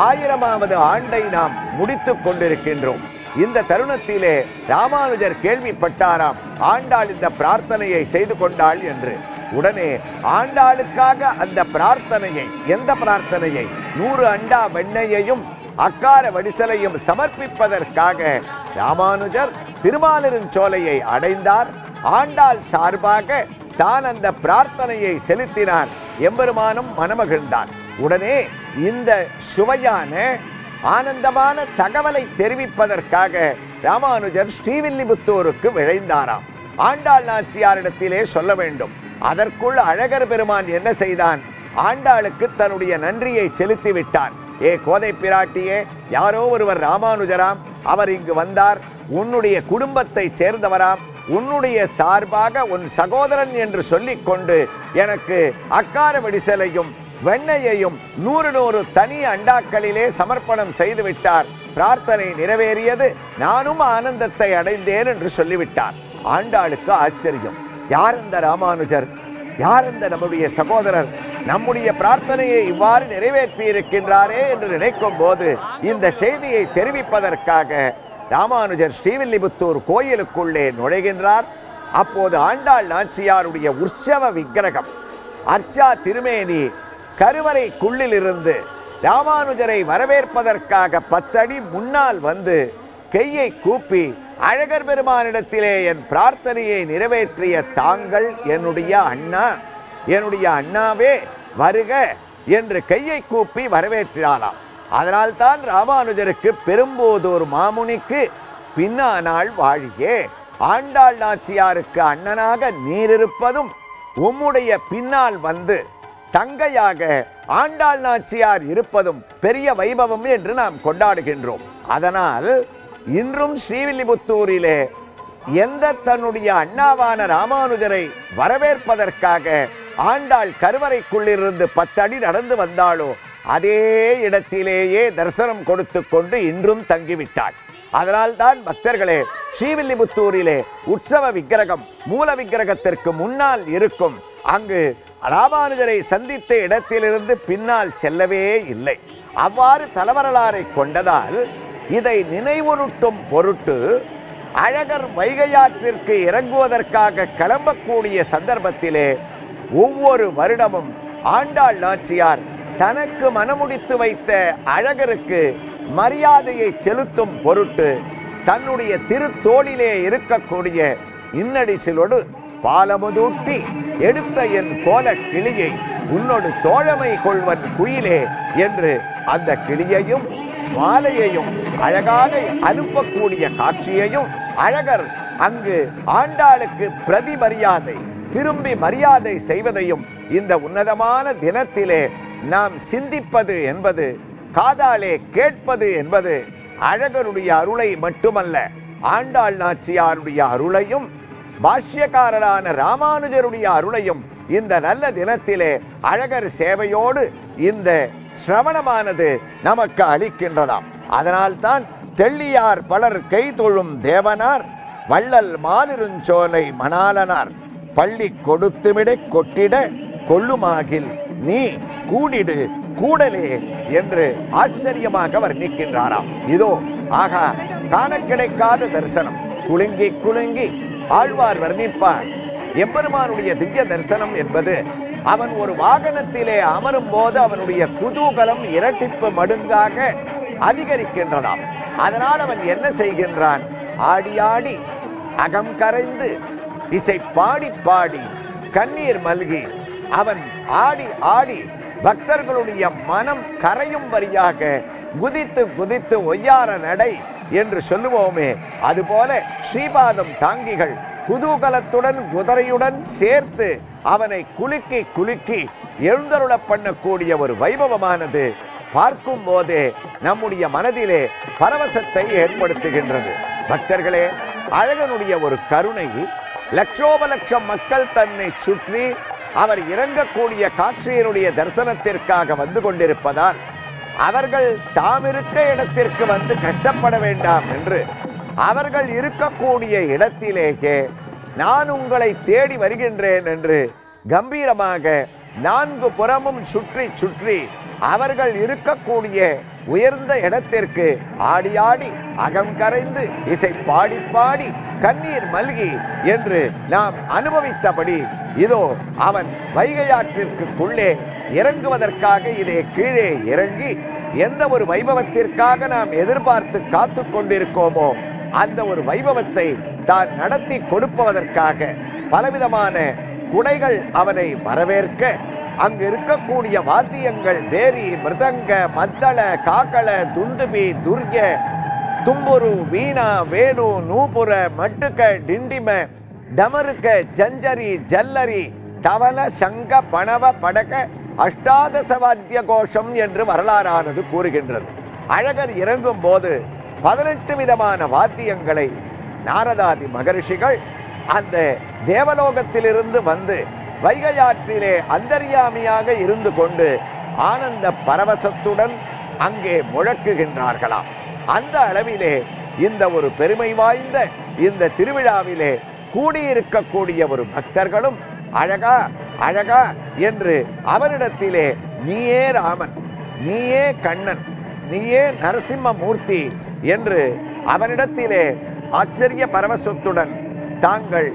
1000வது ஆண்டை நாம் முடித்துக் கொண்டிருக்கின்றோம். இந்த தருணத்திலே ராமானுஜர் கேள்விப்பட்டாராம், ஆண்டாள் இந்த பிரார்த்தனையை செய்து கொண்டாள் என்று. உடனே ஆண்டாளுக்காக அந்த பிரார்த்தனையை, எந்த பிரார்த்தனையை, 100 அண்டா வெண்ணையையும் அக்கார வடிசலையும் சமர்ப்பிப்பதற்காக ராமானுஜர் திருமாலிருஞ்சோலையை அடைந்தார். ஆண்டாள் சார்பாக தான் அந்த பிரார்த்தனையை செலுத்தினார். எம்பெருமானும் மனமகிழ்ந்தார். உடனே இந்த சுவையான ஆனந்தமான தகவலை தெரிவிப்பதற்காக ராமானுஜர் ஸ்ரீவில்லிபுத்தூருக்கு விழைந்தாராம். ஆண்டாள் நாச்சியாரிடத்திலே சொல்ல வேண்டும். அதற்குள் அழகர் பெருமான் என்ன செய்தான்? ஆண்டாளுக்கு தன்னுடைய நன்றியை செலுத்தி விட்டான். ஏ கோதை பிராட்டியே, யாரோ ஒருவர் ராமானுஜராம், அவர் இங்கு வந்தார், உன்னுடைய குடும்பத்தை சேர்ந்தவராம், உன்னுடைய சார்பாக உன் சகோதரன் என்று சொல்லிக்கொண்டு எனக்கு அக்கார வடிசலையும் வெண்ணையையும் 100 தனி அண்டாக்களிலே சமர்ப்பணம் செய்து விட்டார். பிரார்த்தனை நிறைவேறியது, நானும் ஆனந்தத்தை அடைந்தேன் என்று சொல்லிவிட்டார். ஆண்டாளுக்கு ஆச்சரியம். யார் இந்த ராமானுஜர்? யார் இந்த நம்முடைய சகோதரர்? நம்முடைய பிரார்த்தனையை இவ்வாறு நிறைவேற்றி இருக்கின்றாரே என்று நினைக்கும் போது இந்த செய்தியை தெரிவிப்பதற்காக ராமானுஜர் ஸ்ரீவில்லிபுத்தூர் கோயிலுக்குள்ளே நுழைகின்றார். அப்போது ஆண்டாள் நாச்சியாருடைய உற்சவ விக்கிரகம் அர்ச்சா திருமேனி கருவறைக்குள்ளிலிருந்து ராமானுஜரை வரவேற்பதற்காக 10 அடி முன்னால் வந்து கையை கூப்பி, அழகர் பெருமானிடத்திலே என் பிரார்த்தனையை நிறைவேற்றிய தாங்கள் என்னுடைய அண்ணா, என்னுடைய அண்ணாவே வருக என்று கையை கூப்பி வரவேற்றாளாம். அதனால்தான் ராமானுஜருக்கு பெரும்போதூர் மாமுனிக்கு பின்னானாள் வாழியே, ஆண்டாள் நாச்சியாருக்கு அண்ணனாக நீரிருப்பதும் உம்முடைய பின்னால் வந்து தங்கையாக ஆண்டாள் நாச்சியார் இருப்பதும் பெரிய வைபவம் என்று நாம் கொண்டாடுகின்றோம். அதனால் இன்றும் ஸ்ரீவில்லிபுத்தூரிலே எந்த தன்னுடைய அண்ணாவான ராமானுஜரை வரவேற்பதற்காக ஆண்டாள் கருவறைக்குள்ளிருந்து 10 அடி நடந்து வந்தாளோ அதே இடத்திலேயே தரிசனம் கொடுத்து கொண்டு இன்றும் தங்கிவிட்டாள். அதனால்தான் பக்தர்களே, ஸ்ரீவில்லிபுத்தூரிலே உற்சவ விக்கிரகம் மூல விக்கிரகத்திற்கு முன்னால் இருக்கும். அங்கு ராமானுஜரை சந்தித்த இடத்திலிருந்து பின்னால் செல்லவே இல்லை. அவ்வாறு தலவரலாறை கொண்டதால் இதை நினைவுறுட்டும் பொருட்டு அழகர் வைகையாற்றிற்கு இறங்குவதற்காக கிளம்பக்கூடிய சந்தர்ப்பத்திலே ஒவ்வொரு வருடமும் ஆண்டாள் நாச்சியார் தனக்கு மனமுடித்து வைத்த அழகருக்கு மரியாதையை செலுத்தும் பொருட்டு தன்னுடைய திருத்தோளிலே இருக்கக்கூடிய இன்னடிசிலோடு பாலமுதூட்டி எடுத்த என் கோல கிளியை உன்னோடு தோழமை கொள்வன் குயிலே என்று அந்த கிளியையும் மாலையையும் அழகாக அனுப்பக்கூடிய காட்சியையும் அழகர் அங்கு ஆண்டாளுக்கு பிரதி மரியாதை, திரும்பி மரியாதை செய்வதையும் இந்த உன்னதமான தினத்திலே நாம் சிந்திப்பது என்பது, காதாலே கேட்பது என்பது அழகருடைய அருளை மட்டுமல்ல, ஆண்டாள் நாச்சியாருடைய அருளையும் பாஷ்யக்காரரான ராமானுஜருடைய அருளையும் இந்த நல்ல தினத்திலே அழகர் சேவையோடு இந்த சிரவணமானது நமக்கு அளிக்கின்றதாம். அதனால்தான் தெள்ளியார் பலர் கைதொழும் தேவனார் வள்ளல் மாலிருஞ்சோலை மணாலனார் பள்ளி கொடுத்துமிட கொட்டிட கொள்ளுமாகில் நீ கூடிடு கூடலே என்று ஆச்சரியமாக வர்ணிக்கின்றாராம். இதோ ஆகா, காண கிடைக்காத தரிசனம். குலுங்கி குலுங்கி ஆழ்வார் வர்ணிப்பார். எம்பெருமானுடைய திவ்ய தரிசனம் என்பது அவன் ஒரு வாகனத்திலே அமரும் போது அவனுடைய குதூகலம் இரட்டிப்பு மடங்காக அதிகரிக்கின்றதாம். அதனால் அவன் என்ன செய்கின்றான்? ஆடி ஆடி அகம் கரைந்து இசை பாடி பாடி கண்ணீர் மல்கி அவன் ஆடி ஆடி பக்தர்களுடைய மனம் கரையும் வரியாக குதித்து குதித்து ஒய்யார நடை என்று சொல்லுவோமே, அதுபோல ஸ்ரீபாதம் தாங்கிகள் குதூகலத்துடன் குதிரையுடன் சேர்த்து அவனை குலுக்கி குலுக்கி எழுந்தருள பண்ணக்கூடிய ஒரு வைபவமானது பார்க்கும் போதே நம்முடைய மனதிலே பரவசத்தை ஏற்படுத்துகின்றது. பக்தர்களே, அழகனுடைய ஒரு கருணை லட்சோப லட்சம் மக்கள் தன்னை சுற்றி அவர் இறங்கக்கூடிய காட்சியினுடைய தரிசனத்திற்காக வந்து கொண்டிருப்பதால் அவர்கள் தாம் இருக்க இடத்திற்கு வந்து கஷ்டப்பட வேண்டாம் என்று அவர்கள் இருக்கக்கூடிய இடத்திலேயே நான் உங்களை தேடி வருகின்றேன் என்று கம்பீரமாக 4 புறமும் சுற்றி சுற்றி அவர்கள் இருக்கக்கூடிய உயர்ந்த இடத்திற்கு ஆடி ஆடி அகம் கரைந்து இசை பாடி பாடி கண்ணீர் மல்கி என்று நாம் அனுபவித்தபடி இதோ அவன் வைகையாற்றிற்குள்ளே இறங்குவதற்காக இதே கீழே இறங்கி எந்த ஒரு வைபவத்திற்காக நாம் எதிர்பார்த்து காத்து கொண்டிருக்கோமோ அந்த ஒரு வைபவத்தை தான் நடத்தி கொடுப்பதற்காக பலவிதமான குடைகள் அவனை வரவேற்க அங்கு இருக்கக்கூடிய வாத்தியங்கள் வேரி, மிருதங்க, மத்தள, காக்கள, துந்துபி, துர்ய, தும்புரு, வீணா, வேணு, நூபுர, மட்டுக்க, டிண்டிம, டமருக்க, ஜஞ்சரி, ஜல்லரி, தவள, சங்க, பணவ, படக, அஷ்டாதச வாத்திய கோஷம் என்று வரலாறானது கூறுகின்றது. அழகர் இறங்கும் போது 18 விதமான வாத்தியங்களை நாரதாதி மகரிஷிகள் அந்த தேவலோகத்திலிருந்து வந்து வைகையாற்றிலே அந்தர்யாமியாக இருந்து கொண்டு ஆனந்த பரவசத்துடன் அங்கே முழக்குகின்றார்களாம். அந்த அளவிலே இந்த ஒரு பெருமை வாய்ந்த இந்த திருவிழாவிலே கூடியிருக்கக்கூடிய ஒரு பக்தர்களும் அழகா அழகா என்று அவரிடத்திலே நீயே ராமன், நீயே கண்ணன், நீயே நரசிம்மமூர்த்தி என்று அவனிடத்திலே ஆச்சரிய பரவசத்துடன் தாங்கள்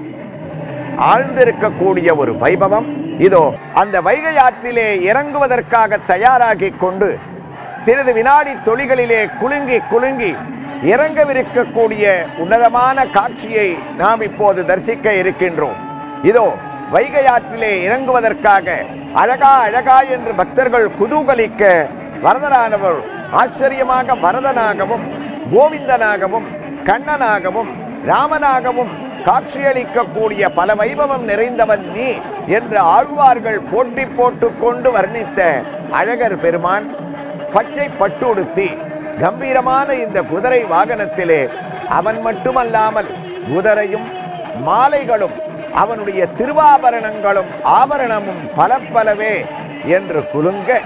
ஆழ்ந்திருக்கக்கூடிய ஒரு வைபவம் இதோ அந்த வைகை ஆற்றிலே இறங்குவதற்காக தயாராகி கொண்டு சிறிது வினாடி தொழிகளிலே குலுங்கி குலுங்கி இறங்கவிருக்கக்கூடிய உன்னதமான காட்சியை நாம் இப்போது தரிசிக்க இருக்கின்றோம். இதோ வைகை ஆற்றிலே இறங்குவதற்காக அழகா அழகா என்று பக்தர்கள் குதூகலிக்க வரதரானவர் ஆச்சரியமாக வரதனாகவும் கோவிந்தனாகவும் கண்ணனாகவும் ராமனாகவும் காட்சியளிக்கக்கூடிய பல வைபவம் நிறைந்தவன் நீ என்று ஆழ்வார்கள் போட்டி போட்டு கொண்டு வர்ணித்த அழகர் பெருமான் பச்சை பட்டுடுத்தி கம்பீரமான இந்த குதிரை வாகனத்திலே அவன் மட்டுமல்லாமல் குதிரையும் மாலைகளும் அவனுடைய திருவாபரணங்களும் ஆபரணமும் பல பலவே என்று குலுங்க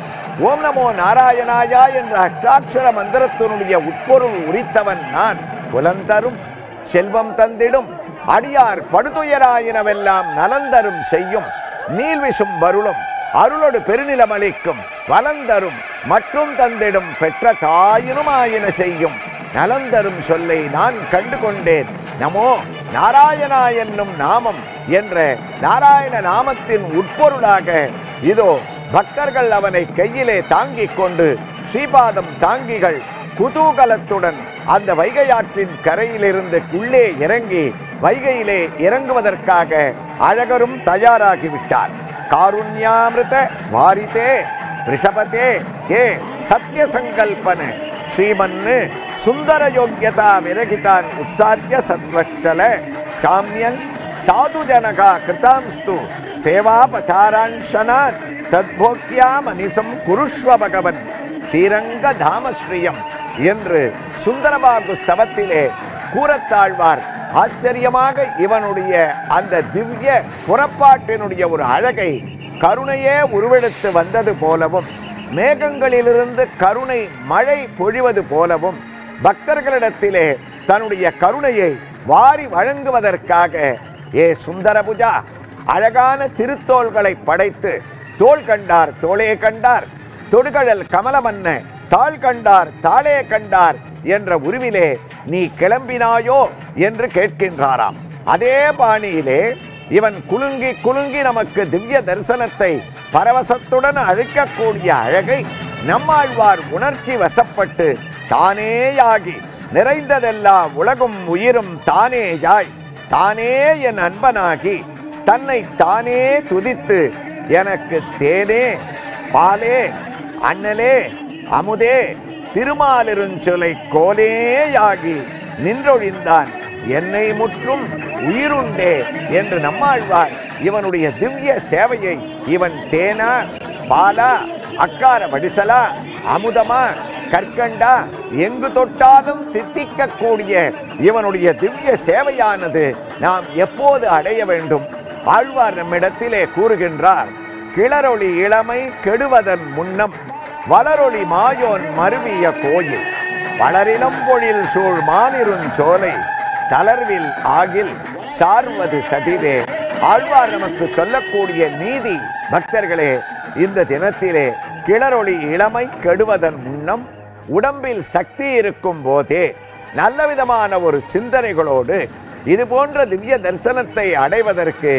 ஓம் நமோ நாராயணாயா என்ற அஷ்டாட்சர மந்திரத்தினுடைய உட்பொருள் உரித்தவன் நான் புலந்தரும் செல்வம் தந்திடும் அடியார் படுதுயராயினவெல்லாம் நலந்தரும் செய்யும் நீள்விசும் வருளும் அருளோடு பெருநிலமளிக்கும் வலந்தரும் மற்றும் தந்திடும் பெற்ற தாயினும் ஆயின செய்யும் நலந்தரும் சொல்லை நான் கண்டு கொண்டேன். நமோ நாராயணா என்னும் நாமம் என்ற நாராயண நாமத்தின் உட்பொருளாக இதோ பக்தர்கள் அவனை கையிலே தாங்கிக் கொண்டு ஸ்ரீபாதம் தாங்கிகள் குதூகலத்துடன் அந்த வைகையாற்றின் கரையிலிருந்து உள்ளே இறங்கி வைகையிலே இறங்குவதற்காக அழகரும் தயாராகிவிட்டார். காருண்யாமிருத வாரிதே ரிஷபதே ஹே சத்ய சங்கல்பன ஸ்ரீமன்னு சுந்தர யோக்கியதா விரகிதான் உற்சார்ய சத்வக்ஷல சாமியன் சாதுஜனகா கிருதாம்ஸ்து சேவாபசாரான்ஷனான் தத்போக்யாம் அனிசம் குருஷ்வ பகவன் ஸ்ரீரங்க தாமஸ்ரீயம் என்று சுந்தரபாகு ஸ்தவத்திலே கூறத்தாழ்வார் ஆச்சரியமாக இவனுடைய அந்த திவ்ய புறப்பாட்டினுடைய ஒரு அழகை கருணையே உருவெடுத்து வந்தது போலவும் மேகங்களிலிருந்து கருணை மழை பொழிவது போலவும் பக்தர்களிடத்திலே தன்னுடைய கருணையை வாரி வழங்குவதற்காக ஏ சுந்தரபுஜா அழகான திருத்தோள்களை படைத்து தோள் கண்டார் தோளே கண்டார் தொடுகழல் கமலமன்ன தாள் கண்டார் தாளே கண்டார் என்ற உருவிலே நீ கிளம்பினாயோ என்று கேட்கின்றாராம். அதே பாணியிலே இவன் குலுங்கி குலுங்கி நமக்கு திவ்ய தரிசனத்தை பரவசத்துடன் அழிக்கக்கூடிய அழகை நம்மாழ்வார் உணர்ச்சி வசப்பட்டு தானேயாகி நிறைந்ததெல்லாம் உலகும் உயிரும் தானேயாய் தானே என் அன்பனாகி தன்னை தானே துதித்து எனக்கு தேனே பாலே அண்ணலே அமுதே திருமாலிருஞ்சொலை கோலேயாகி நின்றொழிந்தான் என்னை முற்றும் உயிருண்டே என்று நம்மாழ்வார் இவனுடைய திவ்ய சேவையை இவன் தேனா பாலா அக்கார வடிசலா அமுதமா கற்கண்டா எங்கு தொட்டாலும் தித்திக்கக்கூடிய இவனுடைய திவ்ய சேவையானது நாம் எப்போது அடைய வேண்டும்? ஆழ்வார் நம்மிடத்திலே கூறுகின்றார், கிளரொளி இளமை கெடுவதன் முன்னம் வளரொளி மாயோன் மருவிய கோயில் வளரிளம்பொழில் சூழ் மானிருஞ்சோலை தளர்வில் ஆகில் சார்வது சதிரே ஆழ்வார் நமக்கு சொல்லக்கூடிய நீதி பக்தர்களே, இந்த தினத்திலே கிளரொளி இளமை கெடுவதன் முன்னம் உடம்பில் சக்தி இருக்கும் போதே நல்ல விதமான ஒரு சிந்தனைகளோடு இது போன்ற திவ்ய தரிசனத்தை அடைவதற்கு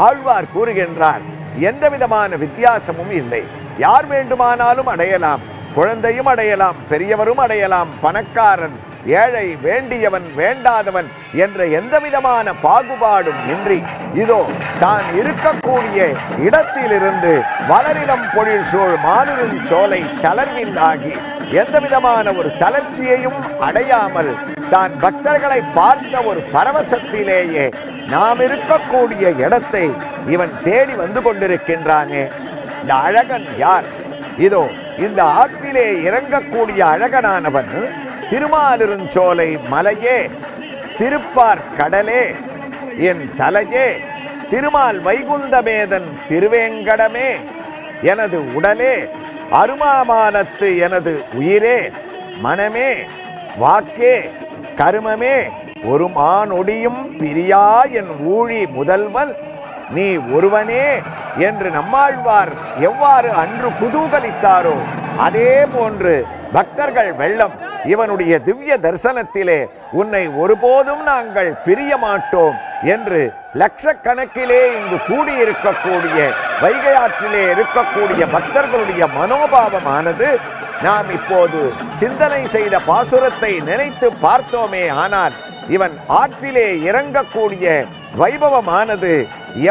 ஆழ்வார் கூறுகின்றார், எந்த விதமான வித்தியாசமும் இல்லை. யார் வேண்டுமானாலும் அடையலாம். குழந்தையும் அடையலாம், பெரியவரும் அடையலாம், பணக்காரன் ஏழை, வேண்டியவன் வேண்டாதவன் என்ற எந்த விதமான பாகுபாடும் இன்றி இதோ தான் இருக்கக்கூடிய இடத்திலிருந்து வளரிடம் பொழில் சூழ் மாலுரின் சோலை தளர்வில்லாகி எந்த விதமான ஒரு தளர்ச்சியையும் அடையாமல் தான் பக்தர்களை பார்த்த ஒரு பரவசத்திலேயே நாம் இருக்கக்கூடிய இடத்தை இவன் தேடி வந்து கொண்டிருக்கின்றானே. இந்த அழகன் யார்? இதோ இந்த ஆற்றிலே இறங்கக்கூடிய அழகனானவன் திருமாலிருஞ்சோலை மலையே, திருப்பார் கடலே, என் தலையே, திருமால் வைகுந்தமேதன் திருவேங்கடமே, எனது உடலே, அருமாமானத்து எனது உயிரே, மனமே, வாக்கே, கருமமே, ஒரு மானொடியும் பிரியா என் ஊழி முதல்வன் நீ ஒருவனே என்று நம்மாழ்வார் எவ்வாறு அன்று குதூகலித்தாரோ அதே போன்று பக்தர்கள் வெள்ளம் இவனுடைய திவ்ய தரிசனத்திலே உன்னை ஒருபோதும் நாங்கள் பிரிய மாட்டோம் என்று லட்சக்கணக்கிலே இங்கு கூடியிருக்கக்கூடிய வைகை ஆற்றிலே இருக்கக்கூடிய பக்தர்களுடைய மனோபாவமானது நாம் இப்போது சிந்தனை செய்த பாசுரத்தை நினைத்து பார்த்தோமே. ஆனால் இவன் ஆற்றிலே இறங்கக்கூடிய வைபவமானது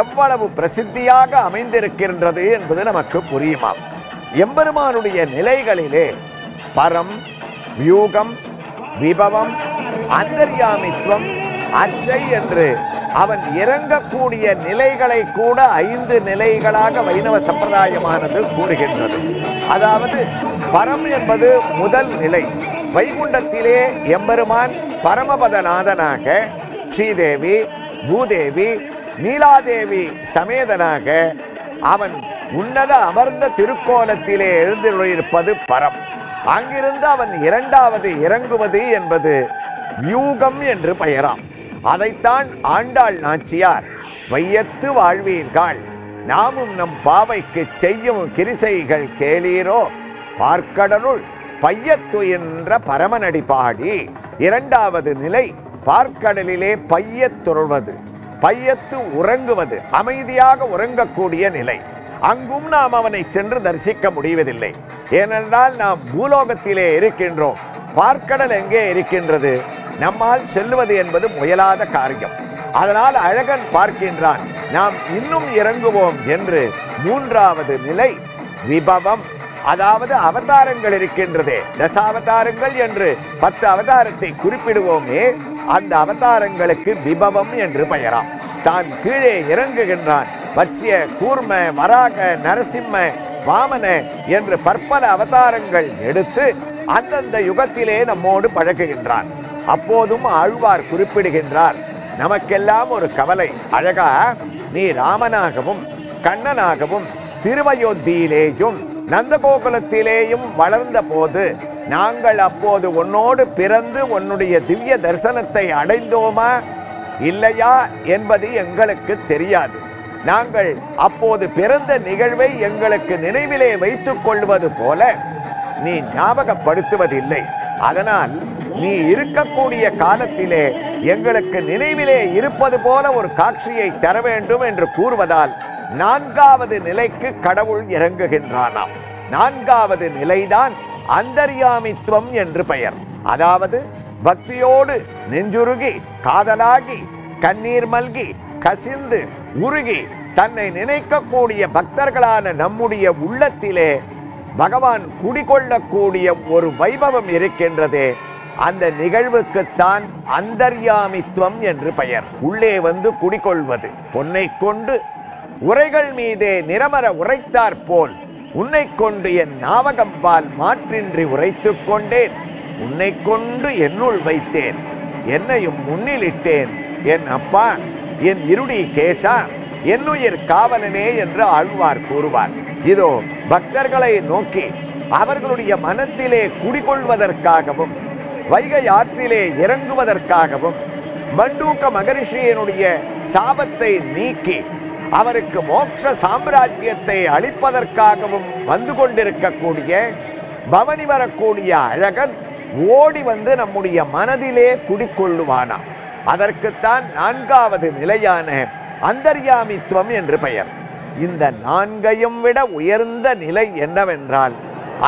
எவ்வளவு பிரசித்தியாக அமைந்திருக்கின்றது என்பது நமக்கு புரியுமாம். எம்பெருமானுடைய நிலைகளிலே பரம், வியூகம், விபவம், அந்தர்யாமித்வம், அர்ச்சை என்று அவன் இறங்கக்கூடிய நிலைகளை கூட 5 நிலைகளாக வைணவ சம்பிரதாயமானது கூறுகின்றது. அதாவது பரம் என்பது முதல் நிலை. வைகுண்டத்திலே எம்பெருமான் பரமபதநாதனாக ஸ்ரீதேவி, பூதேவி, நீலாதேவி சமேதனாக அவன் உன்னத அமர்ந்த திருக்கோலத்திலே எழுந்திருப்பது பரம். அங்கிருந்து அவன் இரண்டாவது இறங்குவது என்பது வியூகம் என்று பெயராம். அதைத்தான் ஆண்டாள் நாச்சியார் வையத்து வாழ்வீர்கள் நாமும் நம் பாவைக்கு செய்யும் கிரிசைகள் கேளீரோ பார்க்கடலுள் பையத்து என்ற பரமனடி பாடி. இரண்டாவது நிலை பார்க்கடலிலே பையத்துருள்வது, பையத்து உறங்குவது, அமைதியாக உறங்கக்கூடிய நிலை. அங்கும் நாம் அவனை சென்று தரிசிக்க முடிவதில்லை. ஏனென்றால் நாம் பூலோகத்திலே இருக்கின்றோம். பார்க்கடல் எங்கே இருக்கின்றது? நம்மால் செல்லுவது என்பது முயலாத காரியம். அதனால் அழகன் பார்க்கின்றான், நாம் இன்னும் இறங்குவோம் என்று. மூன்றாவது நிலை விபவம், அதாவது அவதாரங்கள் இருக்கின்றதே, தசாவதாரங்கள் என்று 10 அவதாரத்தை குறிப்பிடுவோமே, அந்த அவதாரங்களுக்கு விபவம் என்று பெயராம். தான் கீழே இறங்குகின்றான். வத்ஸ்ய, கூர்ம, வராக, நரசிம்ம, வாமன என்று பற்பல அவதாரங்கள் எடுத்து அந்தந்த யுகத்திலே நம்மோடு பழகுகின்றான். அப்போதும் ஆழ்வார் குறிப்பிடுகின்றார், நமக்கெல்லாம் ஒரு கவலை, அழகா நீ ராமனாகவும் கண்ணனாகவும் திருவயோத்தியிலேயும் நந்தகோகுலத்திலேயும் வளர்ந்த போது நாங்கள் அப்போது உன்னோடு பிறந்து உன்னுடைய திவ்ய தரிசனத்தை அடைந்தோமா இல்லையா என்பது எங்களுக்கு தெரியாது. நாங்கள் அப்போது பிறந்த நிகழ்வை எங்களுக்கு நினைவிலே வைத்துக் கொள்வது போல நீ ஞாபகப்படுத்துவதில்லை. அதனால் நீ இருக்கக்கூடிய காலத்திலே எங்களுக்கு நினைவிலே இருப்பது போல ஒரு காட்சியை தர வேண்டும் என்று கூறுவதால் 4வது நிலைக்கு கடவுள் இறங்குகின்றானாம். 4வது நிலைதான் அந்தர்யாமித்துவம் என்று பெயர். அதாவது பக்தியோடு நெஞ்சுருகி, காதலாகி, கண்ணீர் மல்கி, கசிந்து, உருகி தன்னை நினைக்கக்கூடிய பக்தர்களான நம்முடைய உள்ளத்திலே பகவான் குடிகொள்ளக்கூடிய ஒரு வைபவம் இருக்கின்றதே, அந்த நிகழ்வுக்குத்தான் அந்தர்யாமித்துவம் என்று பெயர். உள்ளே வந்து குடிகொள்வது. பொன்னை கொண்டு உரைகள் மீதே நிறமர உரைத்தாற் போல் உன்னை கொண்டு என் நாவகம்பால் மாற்றின்றி உரைத்துக் கொண்டேன். உன்னை கொண்டு என்னுள் வைத்தேன், என்னையும் முன்னிலிட்டேன். என் அப்பா, என் இருடி கேசா, என்னுயிர் காவலனே என்று ஆழ்வார் கூறுவார். இதோ பக்தர்களை நோக்கி அவர்களுடைய மனத்திலே குடிகொள்வதற்காகவும் வைகை ஆற்றிலே இறங்குவதற்காகவும் மண்டூக மகரிஷியினுடைய சாபத்தை நீக்கி அவருக்கு மோட்ச சாம்ராஜ்யத்தை அளிப்பதற்காகவும் வந்து கொண்டிருக்கக்கூடிய பவனி வரக்கூடிய அழகன் ஓடி வந்து நம்முடைய மனதிலே குடிக்கொள்ளுவானாம். அதற்குத்தான் 4வது நிலையான அந்தர்யாமித்துவம் என்று பெயர். இந்த 4ஐயும் விட உயர்ந்த நிலை என்னவென்றால்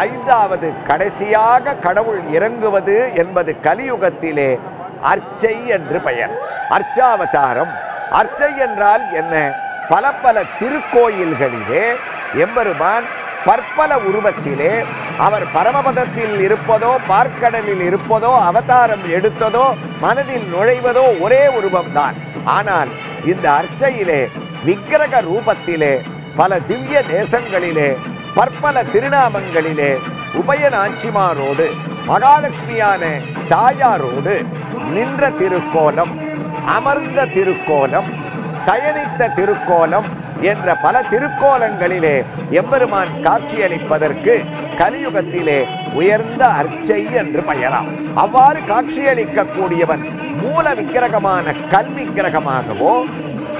5வது கடைசியாக கடவுள் இறங்குவது என்பது கலியுகத்திலே அர்ச்சை என்று பெயர். அர்ச்சாவதாரம். அர்ச்சை என்றால் என்ன? பல பல திருக்கோயில்களிலே எம்பெருமான் பற்பல உருவத்திலே அவர் பரமபதத்தில் இருப்பதோ பார்க்கடலில் இருப்பதோ அவதாரம் எடுத்ததோ மனதில் நுழைவதோ ஒரே உருவம்தான். ஆனால் இந்த அர்ச்சையிலே விக்கிரக ரூபத்திலே பல திவ்ய தேசங்களிலே பற்பல திருநாமங்களிலே உபயநாச்சிமாரோடு மகாலட்சுமியான தாயாரோடு நின்ற திருக்கோலம், அமர்ந்த திருக்கோலம், சயனித்த திருக்கோலம் என்ற பல திருக்கோலங்களிலே எம்பெருமான் காட்சியளிப்பதற்கு கலியுகத்திலே உயர்ந்த அர்ச்சை என்று பெயராம். அவ்வாறு காட்சியளிக்கக்கூடியவன் மூல விக்கிரகமான கல் விக்கிரகமாகவோ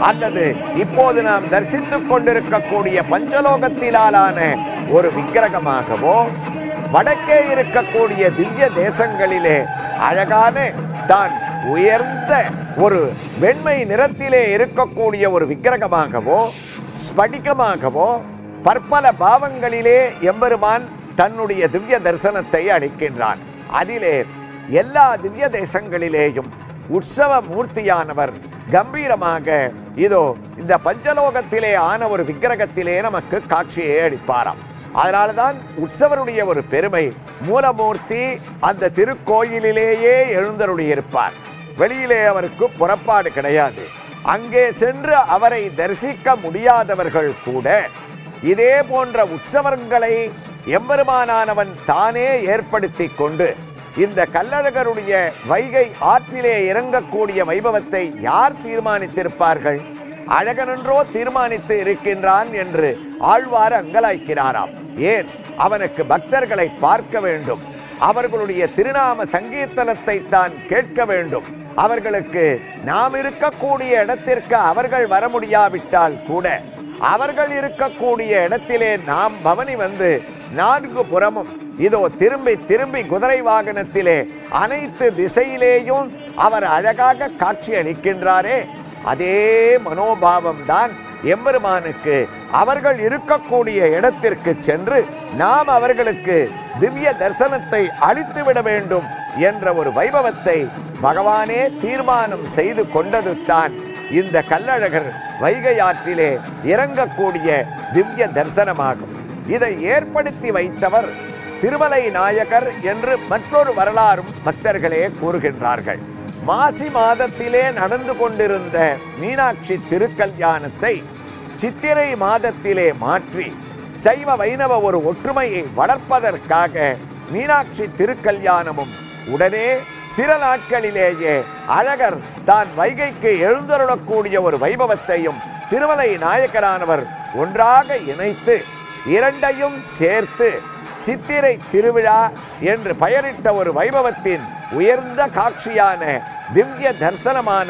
அல்லது இப்போது நாம் தரிசித்துக் கொண்டிருக்கக்கூடிய பஞ்சலோகத்திலான ஒரு விக்கிரகமாகவோ, வடக்கே இருக்கக்கூடிய திவ்ய தேசங்களிலே அழகான தான் உயர்ந்த ஒரு வெண்மை நிறத்திலே இருக்கக்கூடிய ஒரு விக்கிரகமாகவோ, ஸ்படிகமாகவோ பற்பல பாவங்களிலே எம்பெருமான் தன்னுடைய திவ்ய தரிசனத்தை அளிக்கின்றான். அதிலே எல்லா திவ்ய தேசங்களிலேயும் உற்சவ மூர்த்தியானவர் கம்பீரமாக இதோ இந்த பஞ்சலோகத்திலே ஆன ஒரு விக்கிரகத்திலே நமக்கு காட்சியை அளிப்பாராம். அதனால்தான் உற்சவருடைய ஒரு பெருமை, மூலமூர்த்தி அந்த திருக்கோயிலிலேயே எழுந்தருளியிருப்பார். வெளியிலே அவருக்கு புறப்பாடு கிடையாது. அங்கே சென்று அவரை தரிசிக்க முடியாதவர்கள் கூட இதே போன்ற உற்சவங்களை எம்பெருமானானவன் தானே ஏற்படுத்தி கொண்டு இந்த கள்ளழகருடைய வைகை ஆற்றிலே இறங்கக்கூடிய வைபவத்தை யார் தீர்மானித்திருப்பார்கள்? அழகனன்றோ தீர்மானித்து இருக்கின்றான் என்று ஆழ்வார் அங்கலாய்க்கிறாராம். ஏன்? அவனுக்கு பக்தர்களை பார்க்க வேண்டும், அவர்களுடைய திருநாம சங்கீர்த்தனத்தை தான் கேட்க வேண்டும். அவர்களுக்கு நாம் இருக்கக்கூடிய இடத்திற்கு அவர்கள் வர முடியாவிட்டால் கூட அவர்கள் இருக்கக்கூடிய இடத்திலே நாம் பவனி வந்து 4 புறமும் இதோ திரும்பி திரும்பி குதிரை வாகனத்திலே அனைத்து திசையிலேயும் அவர் அழகாக காட்சி அளிக்கின்றாரே, அதே மனோபாவம் தான் எம்பெருமானுக்கு அவர்கள் இருக்கக்கூடிய இடத்திற்கு சென்று நாம் அவர்களுக்கு திவ்ய தரிசனத்தை அளித்துவிட வேண்டும் என்ற ஒரு வைபவத்தை பகவானே தீர்மானம் செய்து கொண்டது தான் இந்த கள்ளழகர் வைகை ஆற்றிலே இறங்கக்கூடிய திவ்ய தரிசனமாகும். இதை ஏற்படுத்தி வைத்தவர் திருமலை நாயகர் என்று மற்றொரு வரலாறும் பக்தர்களே கூறுகின்றார்கள். மாசி மாதத்திலே நடந்து கொண்டிருந்த மீனாட்சி திருக்கல்யாணத்தை சித்திரை மாதத்திலே மாற்றி சைவ வைணவ ஒரு ஒற்றுமையை வளர்ப்பதற்காக மீனாட்சி திருக்கல்யாணமும் உடனே சில நாட்களிலேயே அழகர் தான் வைகைக்கு எழுந்தருளக்கூடிய ஒரு வைபவத்தையும் திருமலை நாயகரானவர் ஒன்றாக இணைத்து இரண்டையும் சேர்த்து சித்திரை திருவிழா என்று பெயரிட்ட ஒரு வைபவத்தின் உயர்ந்த காட்சியான திவ்ய தரிசனமான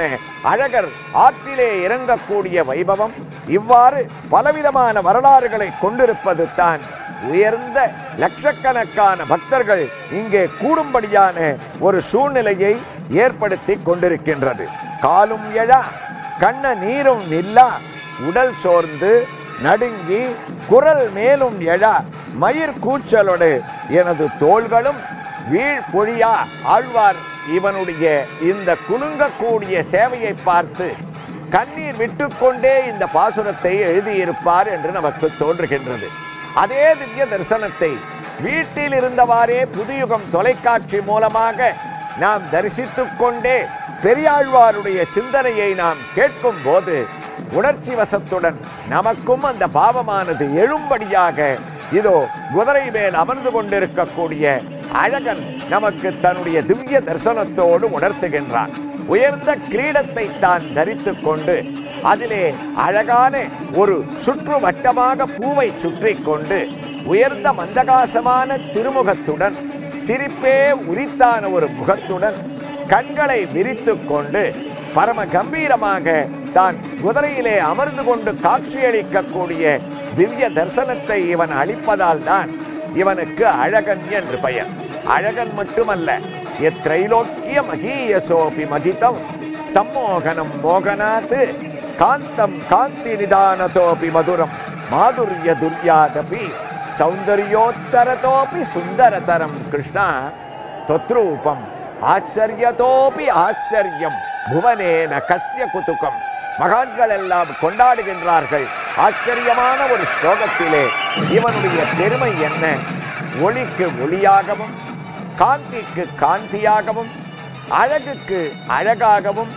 அழகர் ஆற்றிலே இறங்கக்கூடிய வைபவம் இவ்வாறு பலவிதமான வரலாறுகளை கொண்டிருப்பது தான் உயர்ந்த லட்சக்கணக்கான பக்தர்கள் இங்கே கூடும்படியான ஒரு சூழ்நிலையை ஏற்படுத்தி கொண்டிருக்கின்றது. காலும் எழா கண்ண நீரும் நில்லா உடல் சோர்ந்து நடுங்கி குரல் மேலும் எழா மயிர் கூச்சலோடு எனது தோள்களும் வீழ் பொழியா. ஆழ்வார் இவனுடைய இந்த குலுங்கக்கூடிய சேவையை பார்த்து கண்ணீர் விட்டுக்கொண்டே இந்த பாசுரத்தை எழுதியிருப்பார் என்று நமக்கு தோன்றுகின்றது. அதே திவ்ய தரிசனத்தை வீட்டில் இருந்தவாறே புதுயுகம் தொலைக்காட்சி மூலமாக நாம் தரிசித்துக் கொண்டே பெரியாழ்வாருடைய சிந்தனையை நாம் கேட்கும் போது உணர்ச்சி வசத்துடன் நமக்கும் அந்த பாவமானது எழும்படியாக இதோ குதிரை மேல் அமர்ந்து கொண்டிருக்கக்கூடிய அழகன் நமக்கு தன்னுடைய திவ்ய தரிசனத்தோடு உணர்த்துகின்றான். உயர்ந்த கிரீடத்தை தான் தரித்து கொண்டு அதிலே அழகான ஒரு சுற்று வட்டமாக பூவை சுற்றி கொண்டு உயர்ந்த மந்தகாசமான திருமுகத்துடன் சிரிப்பே உரித்தான ஒரு முகத்துடன் கண்களை விரித்து கொண்டு பரம கம்பீரமாக தான் குதிரையிலே அமர்ந்து கொண்டு காட்சியளிக்கக்கூடிய திவ்ய தரிசனத்தை இவன் அளிப்பதால் தான் இவனுக்கு அழகன் என்று பெயர். அழகன் மட்டுமல்ல, எத்ரைலோக்கிய மகீயசோபி மகிதம் சம்மோகனம் மோகனாத் காந்தம் காந்தி நிதானதோபி மதுரம் மாதுர்ய துர்யாதபி சௌந்தர்யோத்தரதோபி சுந்தரதரம் கிருஷ்ணா தொத்ரூபம் ஆச்சரியதோபி ஆச்சரியம் புவனேன கஸ்ய குதுகம். மகான்கள் எல்லாம் கொண்டாடுகின்றார்கள் ஆச்சரியமான ஒரு ஸ்லோகத்திலே இவனுடைய பெருமை என்ன? ஒளிக்கு ஒளியாகவும், காந்திக்கு காந்தியாகவும், அழகுக்கு அழகாகவும்,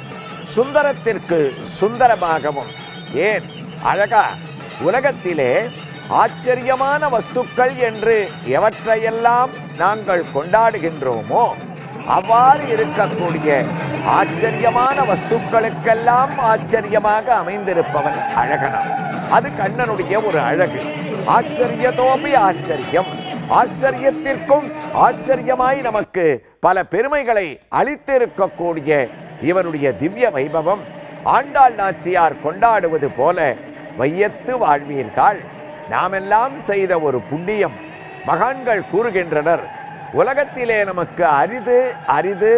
சுந்தரத்திற்கு சுந்தரமாகவும். ஏன் அழகா? உலகத்திலே ஆச்சரியமான வஸ்துக்கள் என்று எவற்றையெல்லாம் நாங்கள் கொண்டாடுகின்றோமோ அவ்வாறு இருக்கக்கூடிய ஆச்சரியமான வஸ்துக்களுக்கெல்லாம் ஆச்சரியமாக அமைந்திருப்பவன் அழகனாம். அது கண்ணனுடைய ஒரு அழகு. ஆச்சரியதோபி ஆச்சரியம், ஆச்சரியத்திற்கும் ஆச்சரியமாய் நமக்கு பல பெருமைகளை அளித்திருக்கக்கூடிய இவனுடைய திவ்ய வைபவம் ஆண்டாள் நாச்சியார் கொண்டாடுவது போல வையத்து வாழ்வீர்கள். நாமெல்லாம் செய்த ஒரு புண்ணியம். மகான்கள் கூறுகின்றனர், உலகத்திலே நமக்கு அரிது அரிது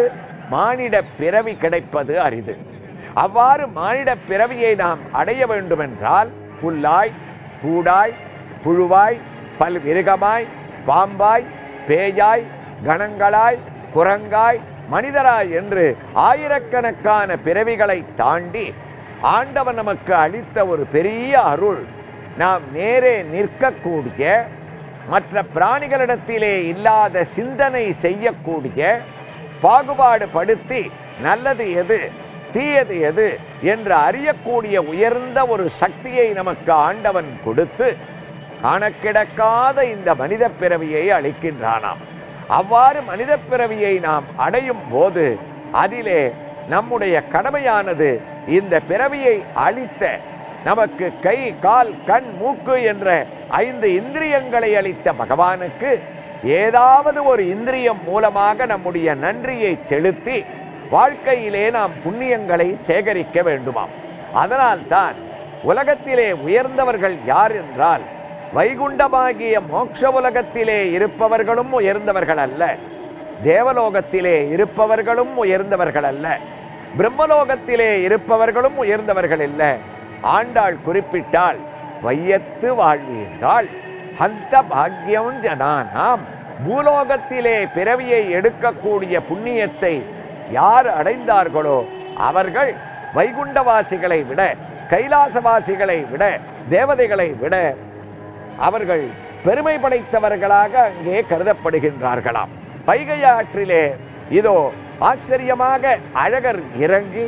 மானிட பிறவி கிடைப்பது அரிது. அவ்வாறு மானிட பிறவியை நாம் அடைய வேண்டுமென்றால் புல்லாய் பூடாய் புழுவாய் பல்விருகமாய் பாம்பாய் பேயாய் கணங்களாய் குரங்காய் மனிதராய் என்று ஆயிரக்கணக்கான பிறவிகளை தாண்டி ஆண்டவன் நமக்கு அளித்த ஒரு பெரிய அருள், நாம் நேரே நிற்கக்கூடிய, மற்ற பிராணிகளிடத்திலே இல்லாத சிந்தனை செய்யக்கூடிய, பாகுபாடு படுத்தி நல்லது எது தீயது எது என்று அறியக்கூடிய உயர்ந்த ஒரு சக்தியை நமக்கு ஆண்டவன் கொடுத்து காணக்கிடக்காத இந்த மனித பிறவியை அளிக்கின்றானாம். அவ்வாறு மனித பிறவியை நாம் அடையும் போது அதிலே நம்முடைய கடமையானது இந்த பிறவியை அளித்த, நமக்கு கை கால் கண் மூக்கு என்ற 5 இந்திரியங்களை அளித்த பகவானுக்கு ஏதாவது ஒரு இந்திரியம் மூலமாக நம்முடைய நன்றியை செலுத்தி வாழ்க்கையிலே நாம் புண்ணியங்களை சேகரிக்க வேண்டுமாம். அதனால்தான் உலகத்திலே உயர்ந்தவர்கள் யார் என்றால், வைகுண்டமாகிய மோட்ச உலகத்திலே இருப்பவர்களும் உயர்ந்தவர்கள் அல்ல, தேவலோகத்திலே இருப்பவர்களும் உயர்ந்தவர்கள் அல்ல, பிரம்மலோகத்திலே இருப்பவர்களும் உயர்ந்தவர்கள் இல்ல. ஆண்டாள் குறிப்பிட்டால் வையத்து வாழ்வீர்கள் ஹந்த பாக்யம் ஜனானாம். பூலோகத்திலே பிறவியை எடுக்கக்கூடிய புண்ணியத்தை யார் அடைந்தார்களோ அவர்கள் வைகுண்டவாசிகளை விட, கைலாசவாசிகளை விட, தேவதைகளை விட அவர்கள் பெருமை படைத்தவர்களாக அங்கே கருதப்படுகின்றார்களாம். வைகை ஆற்றிலே இதோ ஆச்சரியமாக அழகர் இறங்கி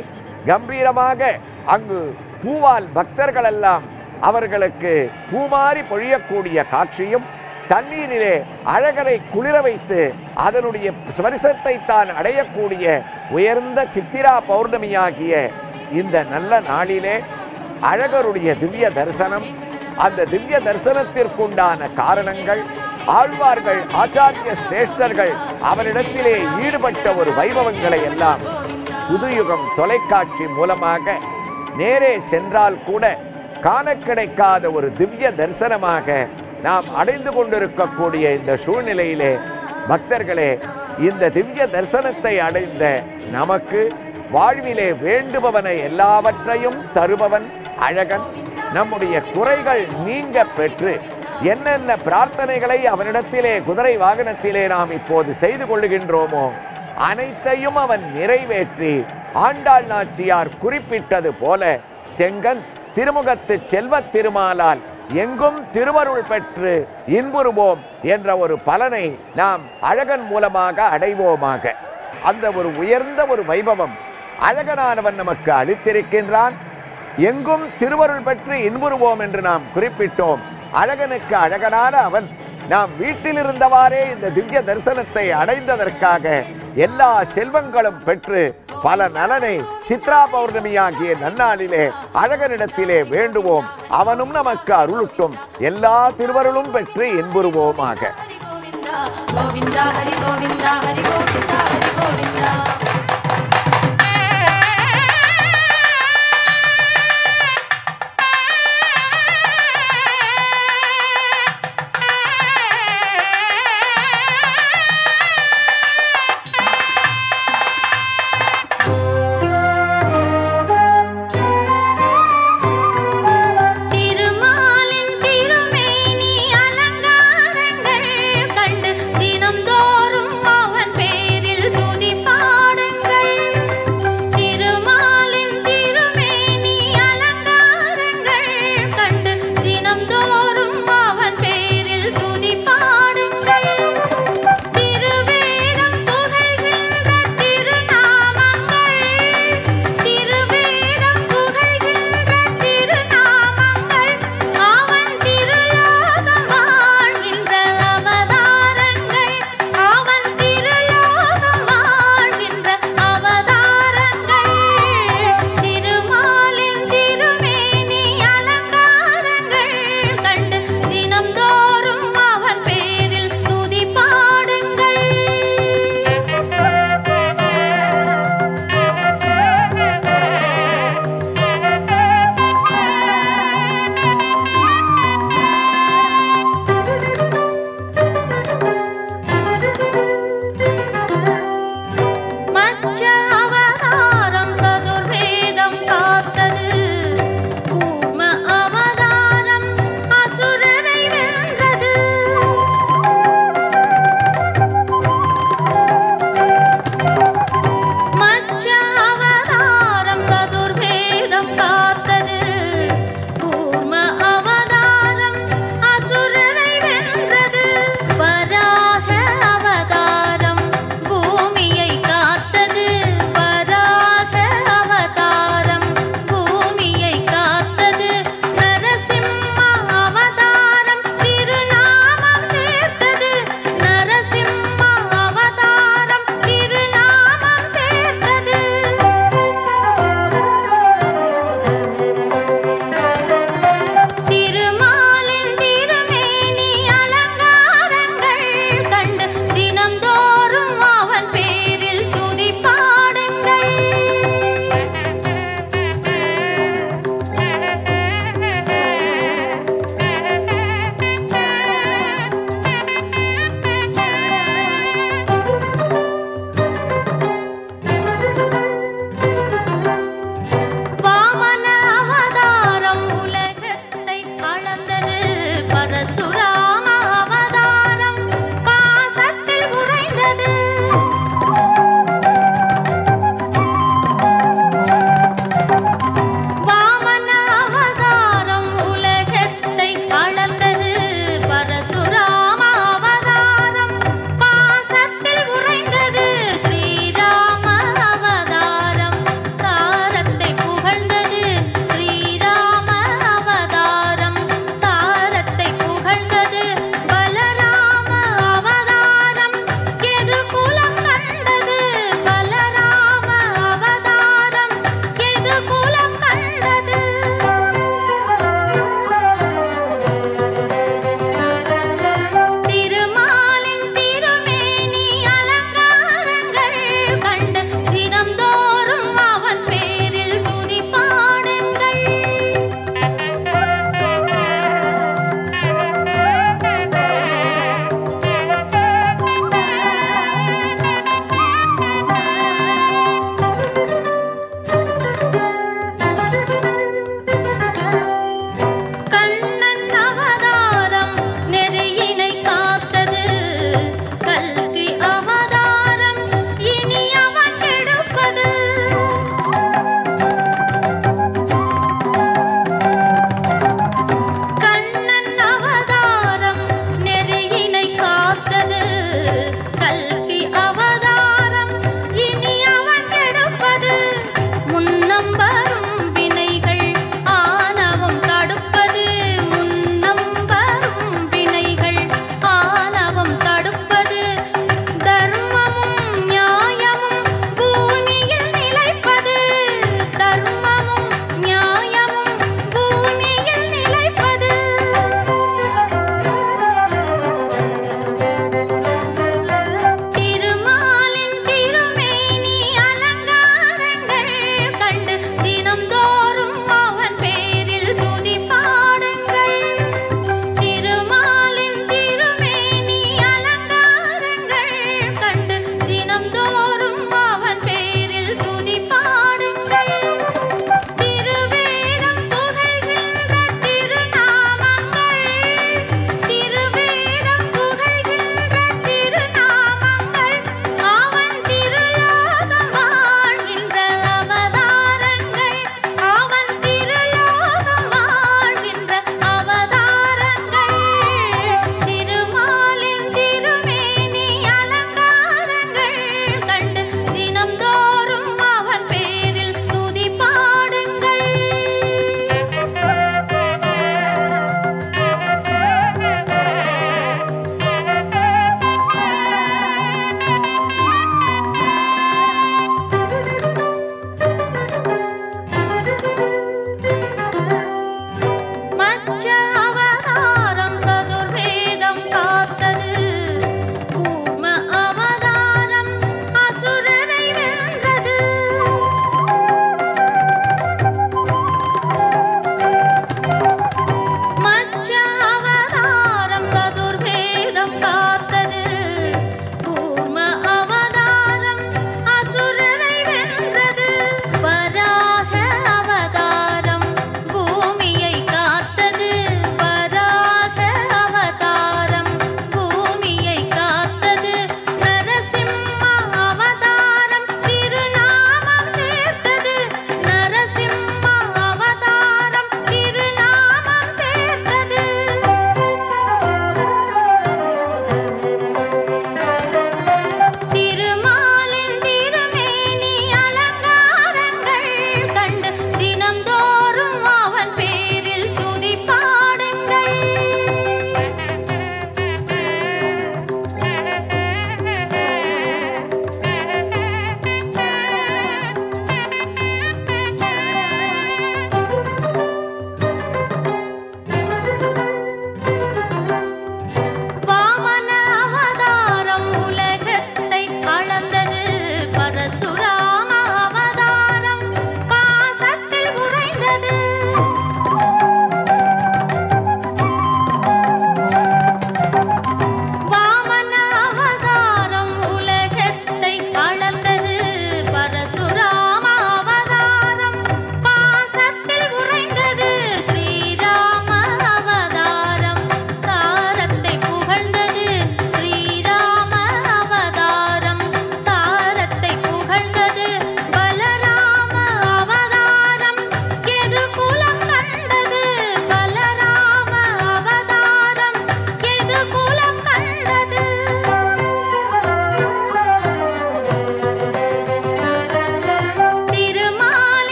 கம்பீரமாக அங்கு பூவால் பக்தர்கள் எல்லாம் அவர்களுக்கு பூமாரி பொழியக்கூடிய காட்சியும், தண்ணீரிலே அழகரை குளிர வைத்து அதனுடைய ஸ்பரிசத்தை தான் அடையக்கூடிய உயர்ந்த சித்திரா பௌர்ணமியாகிய இந்த நல்ல நாளிலே அழகருடைய திவ்ய தரிசனம், அந்த திவ்ய தரிசனத்திற்குண்டான காரணங்கள், ஆழ்வார்கள் ஆச்சாரிய சிரேஷ்டர்கள் அவரிடத்திலே ஈடுபட்ட ஒரு வைபவங்களை எல்லாம் புதுயுகம் தொலைக்காட்சி மூலமாக நேரே சென்றால் கூட காண கிடைக்காத ஒரு திவ்ய தரிசனமாக நாம் அடைந்து கொண்டிருக்கக்கூடிய இந்த சூழ்நிலையிலே பக்தர்களே, இந்த திவ்ய தரிசனத்தை அடைந்த நமக்கு வாழ்விலே வேண்டுபவனை எல்லாவற்றையும் தருபவன் அழகன். நம்முடைய குறைகள் நீங்க பெற்று என்னென்ன பிரார்த்தனைகளை அவனிடத்திலே குதிரை வாகனத்திலே நாம் இப்போது செய்து கொள்ளுகின்றோமோ அனைத்தையும் அவன் நிறைவேற்றி ஆண்டாள் நாச்சியார் குறிப்பிட்டது போல செங்கன் திருமுகத்து செல்வத் திருமாலால் எங்கும் திருவருள் பெற்று இன்புறுவோம் என்ற ஒரு பலனை நாம் அழகன் மூலமாக அடைவோமாக. அந்த ஒரு உயர்ந்த ஒரு வைபவம் அழகனானவன் நமக்கு அளித்திருக்கின்றான். எங்கும் திருவருள் பெற்று இன்புறுவோம் என்று நாம் குறிப்பிட்டோம். அழகனுக்கு அழகனான அவன் நாம் வீட்டில் இருந்தவாறே இந்த திவ்ய தரிசனத்தை அடைந்ததற்காக எல்லா செல்வங்களும் பெற்று பல நலனை சித்ரா பௌர்ணமியாகிய நன்னாளிலே அழகனிடத்திலே வேண்டுவோம். அவனும் நமக்கு அருளுட்டும். எல்லா திருவருளும் பெற்று இன்புறுவோமாக. கோவிந்தா ஹரி கோவிந்தா ஹரி கோவிந்தா ஹரி கோவிந்தா. ராஜா